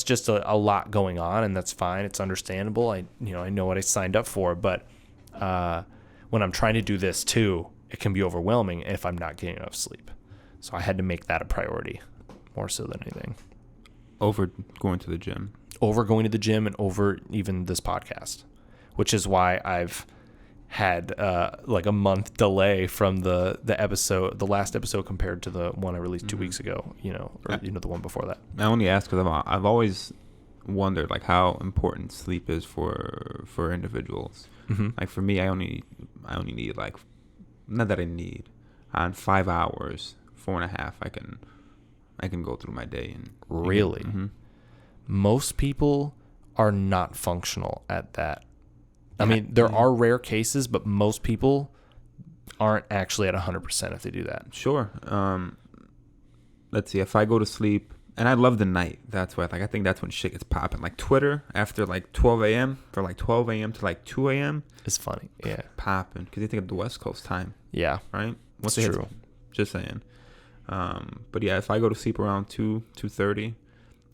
just a lot going on, and that's fine. It's understandable. I know what I signed up for, but when I'm trying to do this too, it can be overwhelming if I'm not getting enough sleep. So I had to make that a priority more so than anything. Over going to the gym. Over going to the gym, and over even this podcast, which is why I've had like a month delay from the last episode compared to the one I released 2 weeks ago, the one before that. I only ask because I've always wondered like how important sleep is for individuals. Like for me, I only need like, not that I need, on 5 hours, 4.5, I can go through my day. And really, most people are not functional at that. I mean, there are rare cases, but most people aren't actually at 100% if they do that. Sure. Let's see. If I go to sleep, and I love the night. That's why, like, I think that's when shit gets popping. Like Twitter after like 12 a.m. for like 12 a.m. to like 2 a.m. It's funny. Yeah. Popping because they think of the West Coast time. Yeah. Right. What's true? Just saying. But yeah, if I go to sleep around 2:30,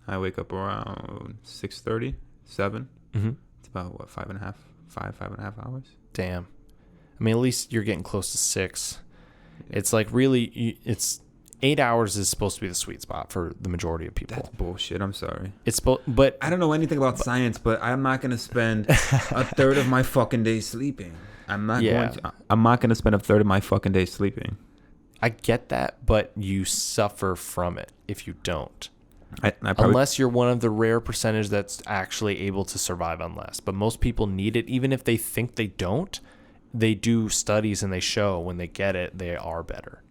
I wake up around 6:30, 7. Mm-hmm. It's about what, 5.5 hours. Damn. I mean, at least you're getting close to 6. It's like really, it's 8 hours is supposed to be the sweet spot for the majority of people. That's bullshit. I'm sorry. But I don't know anything about science, but I'm not gonna spend a third of my fucking day sleeping. I'm not gonna spend a third of my fucking day sleeping. I get that, but you suffer from it if you don't. Unless you're one of the rare percentage that's actually able to survive on less. But most people need it, even if they think they don't. They do studies and they show when they get it, they are better.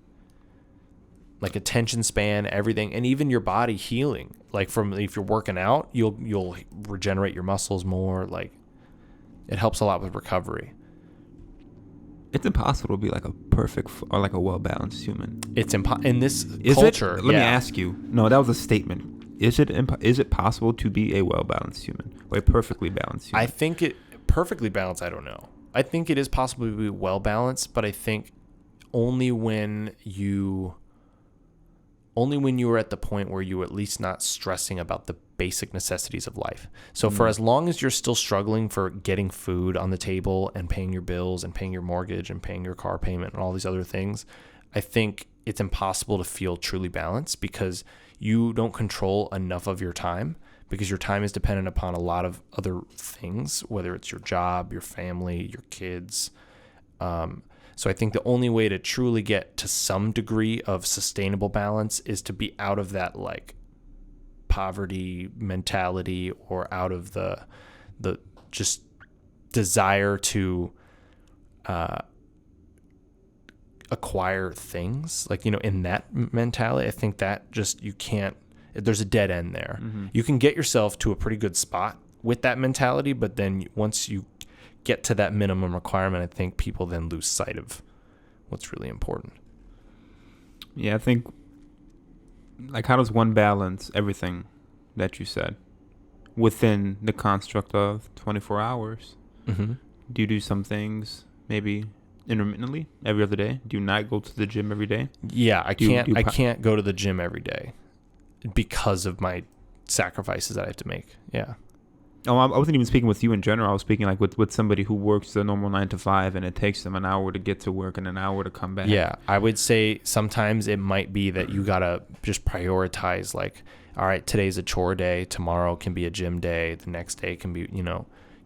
Like attention span, everything, and even your body healing. Like from if you're working out, you'll regenerate your muscles more. Like it helps a lot with recovery. It's impossible to be like a perfect or like a well-balanced human. It's in this is culture. Let me ask you. No, that was a statement. Is it possible to be a well-balanced human or a perfectly balanced human? I think it perfectly balanced. I don't know. I think it is possible to be well-balanced, but I think only when you are at the point where you're at least not stressing about the basic necessities of life. So for as long as you're still struggling for getting food on the table and paying your bills and paying your mortgage and paying your car payment and all these other things, I think it's impossible to feel truly balanced because you don't control enough of your time, because your time is dependent upon a lot of other things, whether it's your job, your family, your kids. So I think the only way to truly get to some degree of sustainable balance is to be out of that like poverty mentality or out of the just desire to acquire things. Like, in that mentality, I think that just there's a dead end there. Mm-hmm. You can get yourself to a pretty good spot with that mentality, but then once you get to that minimum requirement, I think people then lose sight of what's really important. Yeah, I think, like, how does one balance everything that you said within the construct of 24 hours? Mm-hmm. Do you do some things maybe intermittently every other day? Do you not go to the gym every day? Yeah, I can't go to the gym every day because of my sacrifices that I have to make. Yeah. Oh, I wasn't even speaking with you in general. I was speaking like with somebody who works the normal 9 to 5 and it takes them an hour to get to work and an hour to come back. Yeah, I would say sometimes it might be that you got to just prioritize, like, all right, today's a chore day. Tomorrow can be a gym day. The next day can be,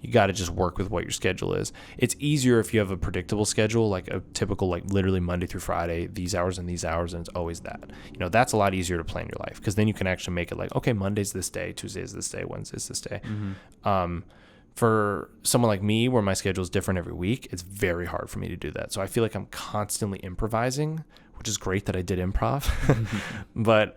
you got to just work with what your schedule is. It's easier if you have a predictable schedule, like a typical, like literally Monday through Friday, these hours, and it's always that. That's a lot easier to plan your life because then you can actually make it like, okay, Monday's this day, Tuesday's this day, Wednesday's this day. Mm-hmm. For someone like me, where my schedule is different every week, it's very hard for me to do that. So I feel like I'm constantly improvising, which is great that I did improv, but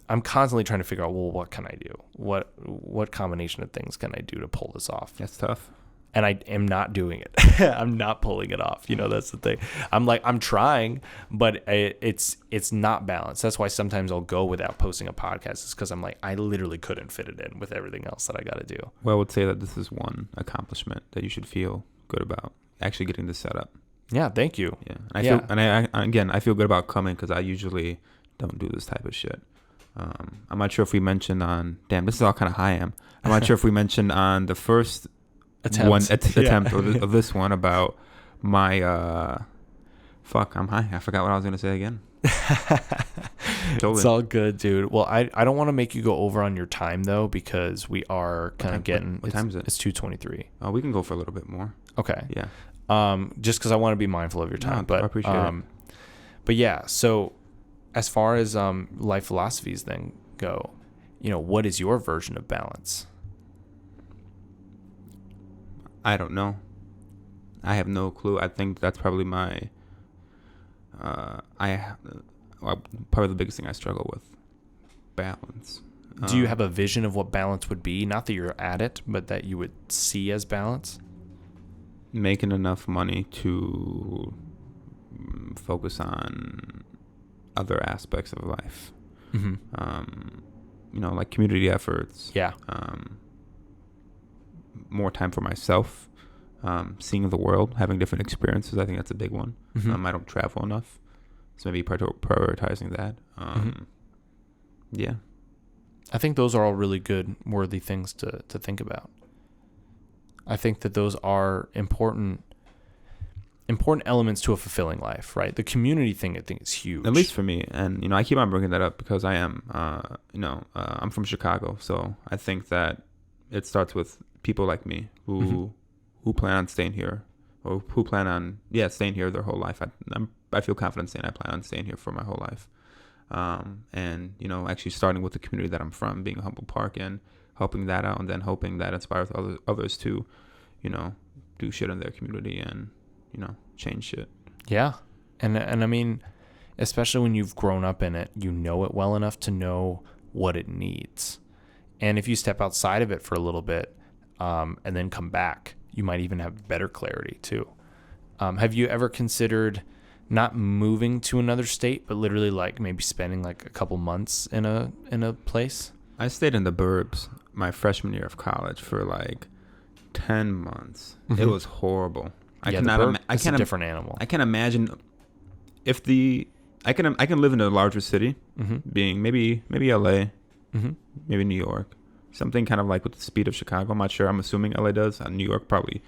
I'm constantly trying to figure out, well, what can I do? What combination of things can I do to pull this off? That's tough. And I am not doing it. I'm not pulling it off. That's the thing. I'm trying, but it's not balanced. That's why sometimes I'll go without posting a podcast, is because I'm like, I literally couldn't fit it in with everything else that I got to do. Well, I would say that this is one accomplishment that you should feel good about, actually getting this set up. Yeah, thank you. Yeah. I feel good about coming because I usually don't do this type of shit. I'm not sure if we mentioned on, this is all kind of high am. I'm not sure if we mentioned on the first attempt of this one about my, I'm high. I forgot what I was going to say again. Totally. It's all good, dude. Well, I don't want to make you go over on your time though, because we are kind of getting, what time is it? It's 2:23. Oh, we can go for a little bit more. Okay. Yeah. Just because I want to be mindful of your time, but I appreciate it. But yeah, so as far as life philosophies then go, what is your version of balance? I don't know. I have no clue. I think that's probably my probably the biggest thing I struggle with. Balance. Do you have a vision of what balance would be? Not that you're at it, but that you would see as balance? Making enough money to focus on other aspects of life. Like community efforts. Yeah. More time for myself. Seeing the world, having different experiences. I think that's a big one. I don't travel enough, so maybe prioritizing that. Yeah. I think those are all really good, worthy things to think about. I think that those are important elements to a fulfilling life, right? The community thing, I think, is huge. At least for me. And, I keep on bringing that up because I am, I'm from Chicago. So I think that it starts with people like me who plan on staying here, or who plan on, staying here their whole life. I feel confident saying I plan on staying here for my whole life. And, actually starting with the community that I'm from, being a Humboldt Park, and helping that out, and then hoping that inspires others to, do shit in their community and, change shit. Yeah. And I mean, especially when you've grown up in it, you know it well enough to know what it needs. And if you step outside of it for a little bit, and then come back, you might even have better clarity too. Have you ever considered not moving to another state, but literally like maybe spending like a couple months in a place? I stayed in the burbs my freshman year of college for like 10 months. It was horrible. I can't a different animal. I can't imagine if I can live in a larger city, being maybe LA, maybe New York, something kind of like with the speed of Chicago. I'm not sure. I'm assuming LA does. New York probably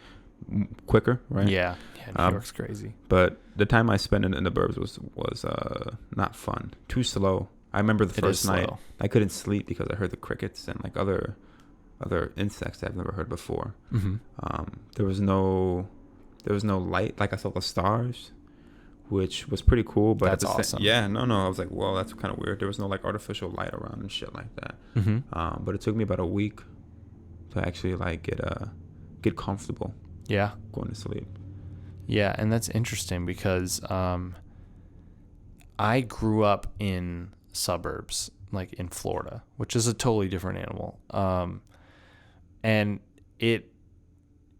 quicker, right? Yeah, New York's crazy. But the time I spent in the burbs was not fun. Too slow. I remember the first night I couldn't sleep because I heard the crickets and like other insects that I've never heard before. There was no light. Like I saw the stars, which was pretty cool. But that's awesome. I was like, whoa, that's kind of weird. There was no like artificial light around and shit like that. But it took me about a week to actually like get comfortable. Yeah. Going to sleep. Yeah, and that's interesting because I grew up in suburbs, like in Florida, which is a totally different animal. And it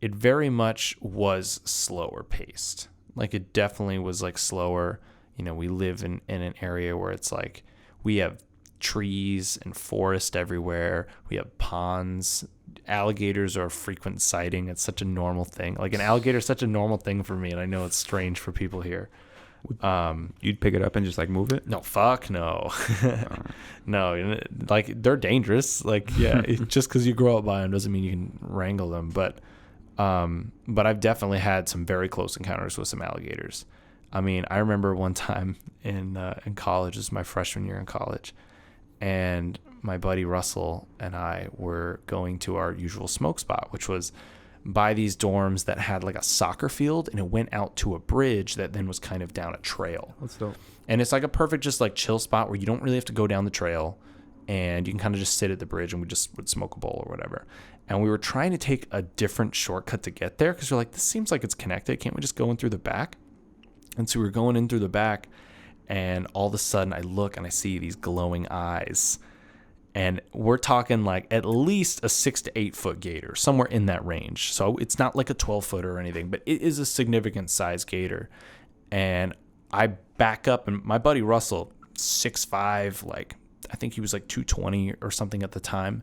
very much was slower paced. Like it definitely was like slower. We live in an area where it's like we have trees and forest everywhere. We have ponds. Alligators are a frequent sighting. It's such a normal thing. Like an alligator is such a normal thing for me, and I know it's strange for people here. You'd pick it up and just like move it? No, fuck no. No, like they're dangerous. Like just because you grow up by them doesn't mean you can wrangle them. But I've definitely had some very close encounters with some alligators. I mean, I remember one time in college, this is my freshman year in college, and my buddy Russell and I were going to our usual smoke spot, which was by these dorms that had like a soccer field, and it went out to a bridge that then was kind of down a trail. That's dope. And it's like a perfect just like chill spot where you don't really have to go down the trail, and you can kind of just sit at the bridge, and we just would smoke a bowl or whatever. And we were trying to take a different shortcut to get there because we're like, this seems like it's connected. Can't we just go in through the back? And so we were going in through the back, and all of a sudden I look and I see these glowing eyes. And we're talking like at least a 6 to 8 foot gator, somewhere in that range. So it's not like a 12-footer or anything, but it is a significant size gator. And I back up, and my buddy Russell, 6'5", like I think he was like 220 or something at the time.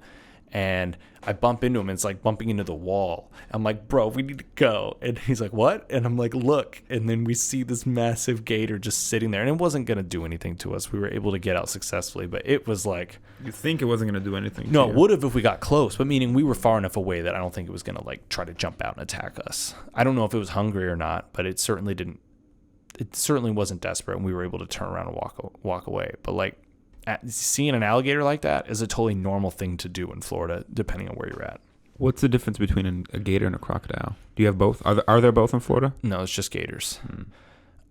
And I bump into him, and it's like bumping into the wall. I'm like, bro, we need to go. And he's like, what? And I'm like, look. And then we see this massive gator just sitting there. And it wasn't going to do anything to us. We were able to get out successfully. But it was like... You think it wasn't going to do anything? No, it would have if we got close. But meaning we were far enough away that I don't think it was going to like try to jump out and attack us. I don't know if it was hungry or not, but it certainly didn't... It certainly wasn't desperate. And we were able to turn around and walk away. But like... Seeing an alligator like that is a totally normal thing to do in Florida, depending on where you're at. What's the difference between a gator and a crocodile? Do you have both? Are there both in Florida? No, it's just gators.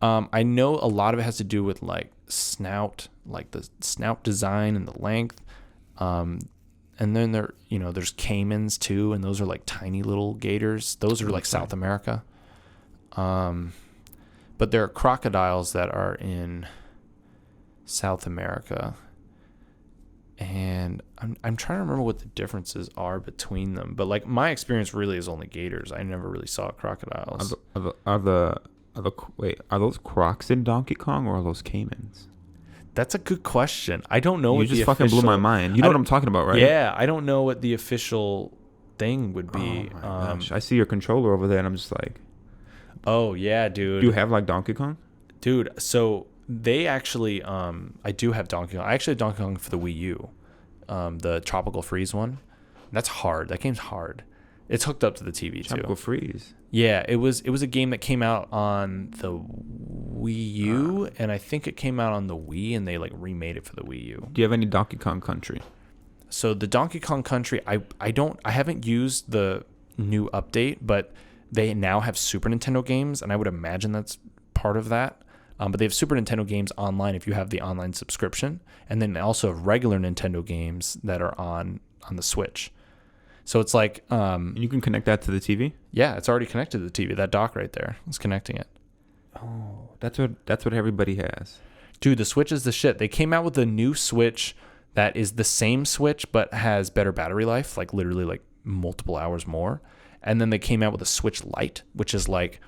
I know a lot of it has to do with like snout, like the snout design and the length. And then there's caimans too, and those are like tiny little gators. Those are like South America. But there are crocodiles that are in South America. And I'm trying to remember what the differences are between them. But like my experience really is only gators. I never really saw crocodiles. Are Are those Crocs in Donkey Kong or are those Caimans? That's a good question. I don't know. You just fucking blew my mind. You know what I'm talking about, right? Yeah, I don't know what the official thing would be. Oh my gosh. I see your controller over there and I'm just like, oh yeah, dude. Do you have like Donkey Kong? Dude, so they actually I do have Donkey Kong. I actually have Donkey Kong for the Wii U. The Tropical Freeze one. That's hard. That game's hard. It's hooked up to the TV too. Tropical Freeze. Yeah, it was a game that came out on the Wii U and I think it came out on the Wii and they like remade it for the Wii U. Do you have any Donkey Kong Country? So the Donkey Kong Country, I haven't used the new update, but they now have Super Nintendo games, and I would imagine that's part of that. But they have Super Nintendo games online if you have the online subscription, and then they also have regular Nintendo games that are on the Switch. So it's like you can connect that to the TV? Yeah, it's already connected to the TV. That dock right there is connecting it. Oh, that's what everybody has. Dude, the Switch is the shit. They came out with a new Switch that is the same Switch but has better battery life, like literally like multiple hours more. And then they came out with a Switch Lite, which is like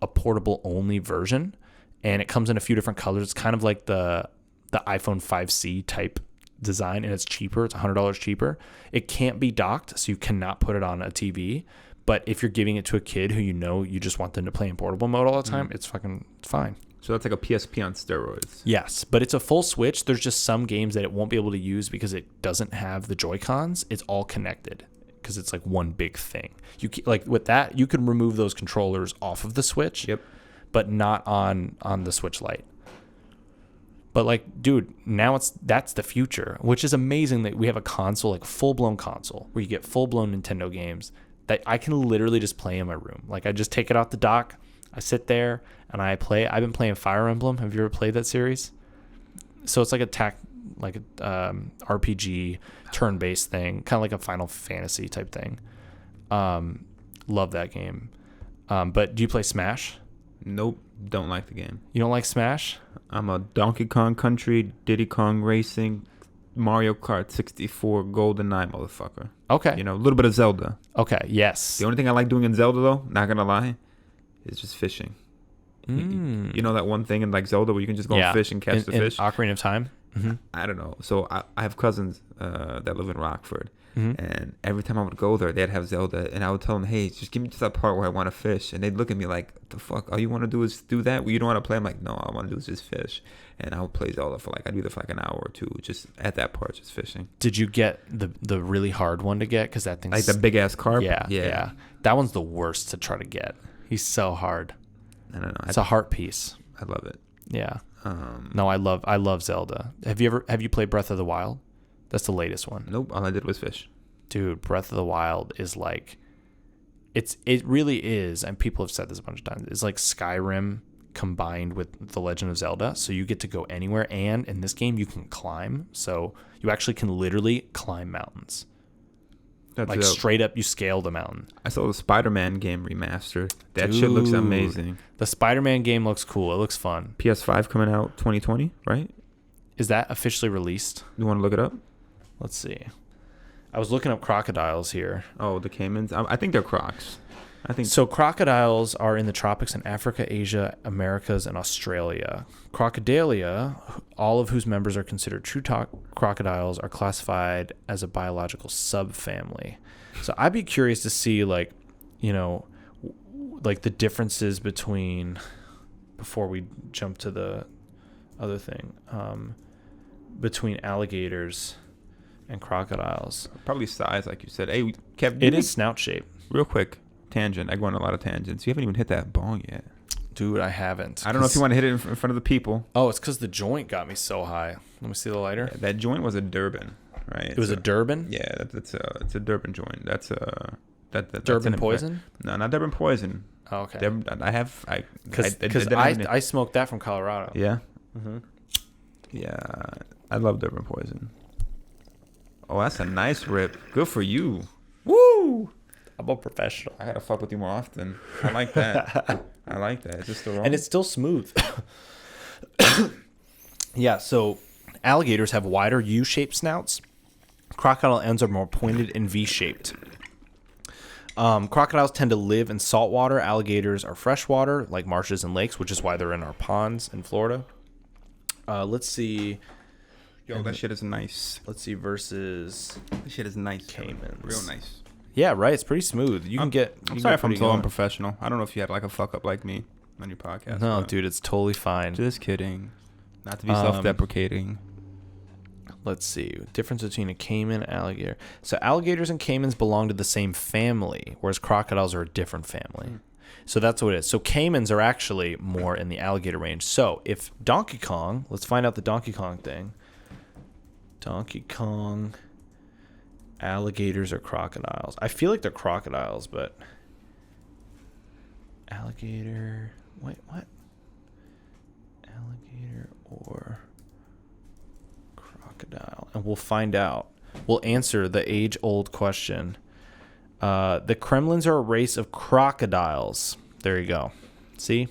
a portable only version, and it comes in a few different colors. It's kind of like the iPhone 5C type design, and it's cheaper. It's $100 cheaper. It can't be docked, so you cannot put it on a TV. But if you're giving it to a kid who you just want them to play in portable mode all the time, it's fine. So that's like a PSP on steroids. Yes, but it's a full Switch. There's just some games that it won't be able to use because it doesn't have the Joy-Cons. It's all connected because it's like one big thing. Like with that, you can remove those controllers off of the Switch, but not on the Switch Lite. But like, dude, now that's the future, which is amazing that we have a console, like full-blown console, where you get full-blown Nintendo games that I can literally just play in my room. Like I just take it off the dock, I sit there and I play. I've been playing Fire Emblem. Have you ever played that series? So it's like RPG turn-based thing, kind of like a Final Fantasy type thing. Love that game. But do you play Smash? Nope, don't like the game. You don't like Smash? I'm a Donkey Kong Country, Diddy Kong Racing, Mario Kart 64, GoldenEye motherfucker. Okay. A little bit of Zelda. Okay, yes. The only thing I like doing in Zelda, though, not gonna lie, is just fishing. You know that one thing in like Zelda where you can just go and fish and catch the fish? Ocarina of Time? Mm-hmm. I don't know. So I have cousins that live in Rockford. And every time I would go there, they'd have Zelda. And I would tell them, hey, just give me to that part where I want to fish. And they'd look at me like, what the fuck? All you want to do is do that? Well, you don't want to play? I'm like, no, all I want to do is just fish. And I would play Zelda I'd do that for like an hour or two, just at that part, just fishing. Did you get the really hard one to get? Because that thing's... Like the big-ass carp? Yeah. That one's the worst to try to get. He's so hard. I don't know. It's a heart piece. I love it. Yeah. No, I love Zelda. Have you played Breath of the Wild? That's the latest one. Nope. All I did was fish. Dude, Breath of the Wild is like, it really is, and people have said this a bunch of times, it's like Skyrim combined with The Legend of Zelda. So you get to go anywhere, and in this game you can climb. So you actually can literally climb mountains. That's like straight up, you scale the mountain. I saw the Spider-Man game remastered. That shit looks amazing. The Spider-Man game looks cool. It looks fun. PS5 coming out 2020, right? Is that officially released? You want to look it up? Let's see. I was looking up crocodiles here. Oh, the caimans. I think they're crocs. I think so. Crocodiles are in the tropics in Africa, Asia, Americas, and Australia. Crocodilia, all of whose members are considered true crocodiles, are classified as a biological subfamily. So I'd be curious to see, like the differences between, before we jump to the other thing, between alligators and crocodiles. Probably size, like you said. Hey, Kev, it is snout shape. Real quick tangent. I go on a lot of tangents. You haven't even hit that bong yet. Dude, I haven't. I don't know if you want to hit it in front of the people. Oh, it's because the joint got me so high. Let me see the lighter. Yeah, that joint was a Durban, right? It was a Durban? Yeah, it's a Durban joint. That's Durban Poison? No, not Durban Poison. Oh, okay. Because I smoked that from Colorado. Yeah? Mm-hmm. Yeah, I love Durban Poison. Oh, that's a nice rip. Good for you. Woo! I'm a professional. I gotta fuck with you more often. I like that. I like that. Is this still wrong? And it's still smooth. Yeah, so alligators have wider U-shaped snouts. Crocodile ends are more pointed and V-shaped. Crocodiles tend to live in saltwater. Alligators are freshwater, like marshes and lakes, which is why they're in our ponds in Florida. Let's see. Yo, that shit is nice. Let's see versus That shit is nice. caimans. Real nice. Yeah, right. It's pretty smooth. You can get. I'm sorry if I'm so unprofessional. I don't know if you had like a fuck up like me on your podcast. No, dude, it's totally fine. Just kidding. Not to be self-deprecating. Let's see. Difference between a caiman and alligator. So alligators and caimans belong to the same family, whereas crocodiles are a different family. So that's what it is. So caimans are actually more in the alligator range. So if Donkey Kong, let's find out the Donkey Kong thing. Donkey Kong, alligators or crocodiles? I feel like they're crocodiles, but alligator. Wait, what? Alligator or crocodile? And we'll find out. We'll answer the age-old question. The Kremlins are a race of crocodiles. There you go. See?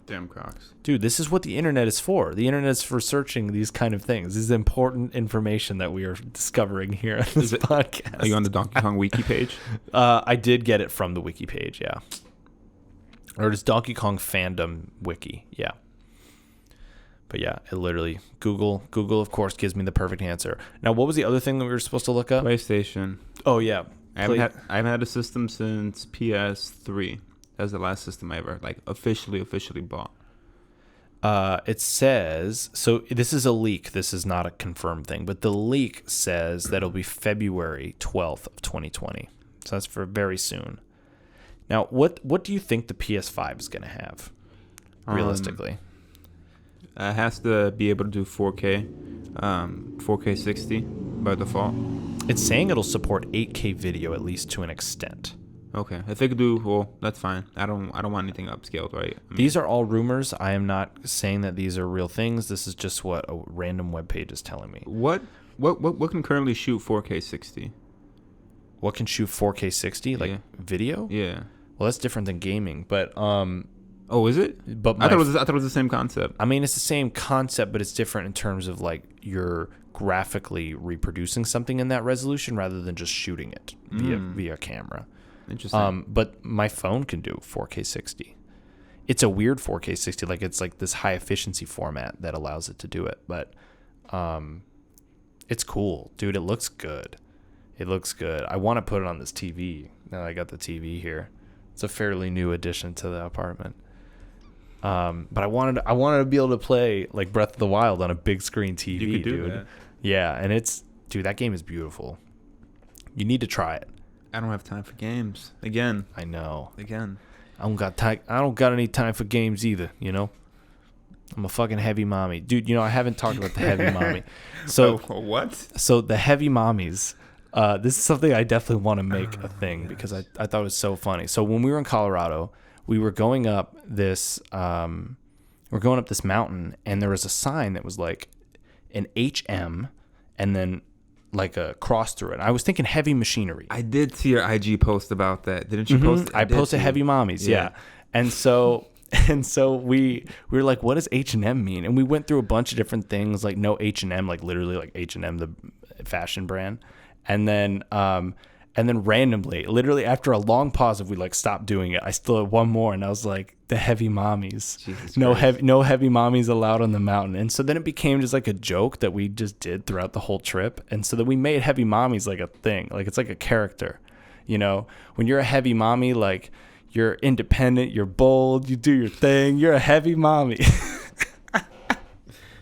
Damn crocs. Dude, this is what the internet is for. The internet is for searching these kind of things. This is important information that we are discovering here on this podcast. Are you on the Donkey Kong wiki page? I did get it from the wiki page, yeah. Or it's Donkey Kong fandom wiki, yeah. But yeah, it literally, Google, of course, gives me the perfect answer. Now, what was the other thing that we were supposed to look up? PlayStation. Oh, yeah. I haven't had a system since PS3. That was the last system I ever officially bought. It says, so this is a leak. This is not a confirmed thing, but the leak says that it'll be February 12th of 2020. So that's for very soon. Now, what do you think the PS5 is going to have, realistically? It has to be able to do 4K, 4K 60 by default. It's saying it'll support 8K video, at least to an extent. Okay, if they could do, well, that's fine. I don't want anything upscaled, right? I mean, these are all rumors. I am not saying that these are real things. This is just what a random webpage is telling me. What can currently shoot 4K 60? What can shoot 4K 60? Like video? Yeah. Well, that's different than gaming, but oh, is it? But I thought it was the same concept. I mean, it's the same concept, but it's different in terms of like you're graphically reproducing something in that resolution rather than just shooting it via camera. Interesting. But my phone can do 4K 60. It's a weird 4K 60, like it's like this high efficiency format that allows it to do it. But it's cool, dude. It looks good. It looks good. I want to put it on this TV. Now that I got the TV here. It's a fairly new addition to the apartment. But I wanted to be able to play like Breath of the Wild on a big screen TV, you could do dude. That. Yeah, and that game is beautiful. You need to try it. I don't have time for games. Again. I know. Again. I don't got any time for games either, you know? I'm a fucking heavy mommy. Dude, I haven't talked about the heavy mommy. So what? So the heavy mommies, this is something I definitely want to make a thing because I thought it was so funny. So when we were in Colorado, we were going up this mountain, and there was a sign that was like an HM and then like a cross through it. I was thinking heavy machinery. I did see your IG post about that. Didn't you post it? I posted heavy mommies, yeah. And so we were like, what does H&M mean? And we went through a bunch of different things, like no H&M, like literally like H&M, the fashion brand. And then randomly, literally after a long pause, if we like stopped doing it, I still had one more, and I was like, the heavy mommies. No heavy mommies allowed on the mountain. And so then it became just like a joke that we just did throughout the whole trip. And so then we made heavy mommies like a thing, like it's like a character. When you're a heavy mommy, like you're independent, you're bold, you do your thing, you're a heavy mommy.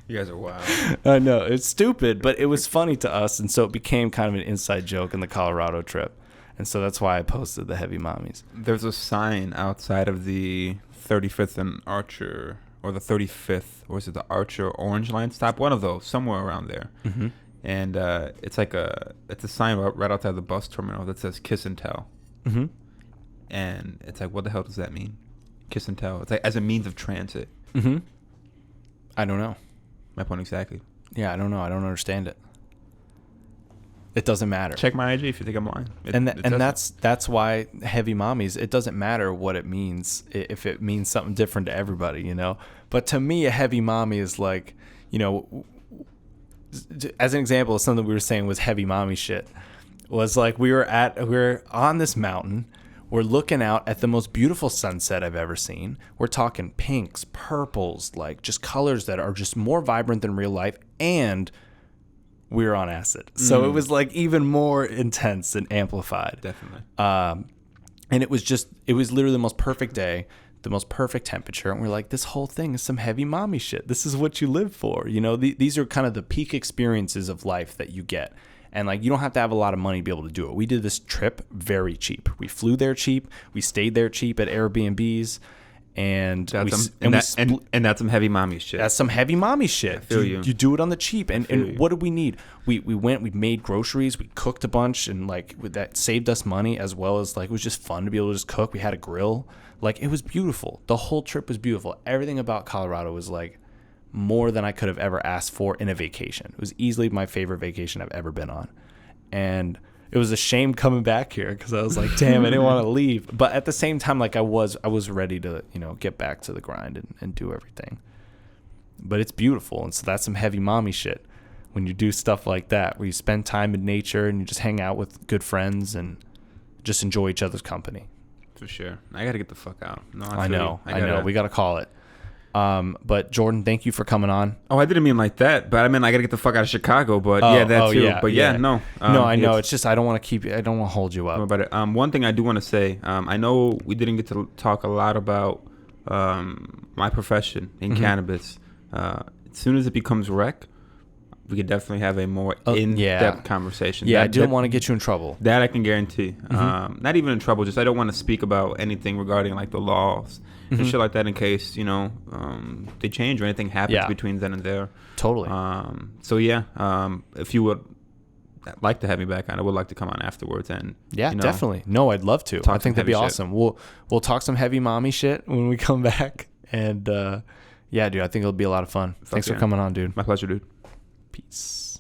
You guys are wild. I know, it's stupid, but it was funny to us, and so it became kind of an inside joke in the Colorado trip. And so that's why I posted the heavy mommies. There's a sign outside of the 35th and Archer, or the 35th, or is it the Archer Orange Line stop? One of those, somewhere around there. Mm-hmm. And it's a sign right outside the bus terminal that says Kiss and Tell. Mm-hmm. And it's like, what the hell does that mean? Kiss and Tell. It's like as a means of transit. Mm-hmm. I don't know. My point exactly. Yeah, I don't know. I don't understand it. It doesn't matter. Check my IG if you think I'm lying. That's why heavy mommies, it doesn't matter what it means, if it means something different to everybody, But to me, a heavy mommy is like, as an example, something we were saying was heavy mommy shit. was like we were on this mountain. We're looking out at the most beautiful sunset I've ever seen. We're talking pinks, purples, like just colors that are just more vibrant than real life. And we were on acid. So it was like even more intense and amplified. Definitely. And it was literally the most perfect day, the most perfect temperature. And we're like, this whole thing is some heavy mommy shit. This is what you live for. You know, these are kind of the peak experiences of life that you get. And like, you don't have to have a lot of money to be able to do it. We did this trip very cheap. We flew there cheap. We stayed there cheap at Airbnbs. And that's some heavy mommy shit. That's some heavy mommy shit. I feel you. You do it on the cheap. And what did we need? We went, we made groceries, we cooked a bunch, and like that saved us money, as well as like it was just fun to be able to just cook. We had a grill. Like, it was beautiful. The whole trip was beautiful. Everything about Colorado was like more than I could have ever asked for in a vacation. It was easily my favorite vacation I've ever been on. And it was a shame coming back here because I was like, damn, I didn't want to leave. But at the same time, like I was ready to, you know, get back to the grind and do everything. But it's beautiful. And so that's some heavy mommy shit when you do stuff like that, where you spend time in nature and you just hang out with good friends and just enjoy each other's company. For sure. I got to get the fuck out. No, I know. We got to call it. But Jordan, thank you for coming on. Oh, I didn't mean like that, but I mean I gotta get the fuck out of Chicago. But yeah, that too. But no. No, I know. It's just I don't want to hold you up. About it. One thing I do want to say. I know we didn't get to talk a lot about my profession in cannabis. As soon as it becomes rec, we could definitely have a more in-depth conversation. Yeah, I didn't want to get you in trouble. That I can guarantee. Not even in trouble. Just I don't want to speak about anything regarding like the laws and shit like that in case, you know, they change or anything happens between then and there. Totally. So yeah, if you would like to have me back on, I would like to come on afterwards and definitely. No, I'd love to. I think that'd be awesome. We'll talk some heavy mommy shit when we come back. And yeah, dude, I think it'll be a lot of fun. Thanks for coming on, dude. My pleasure, dude. Peace.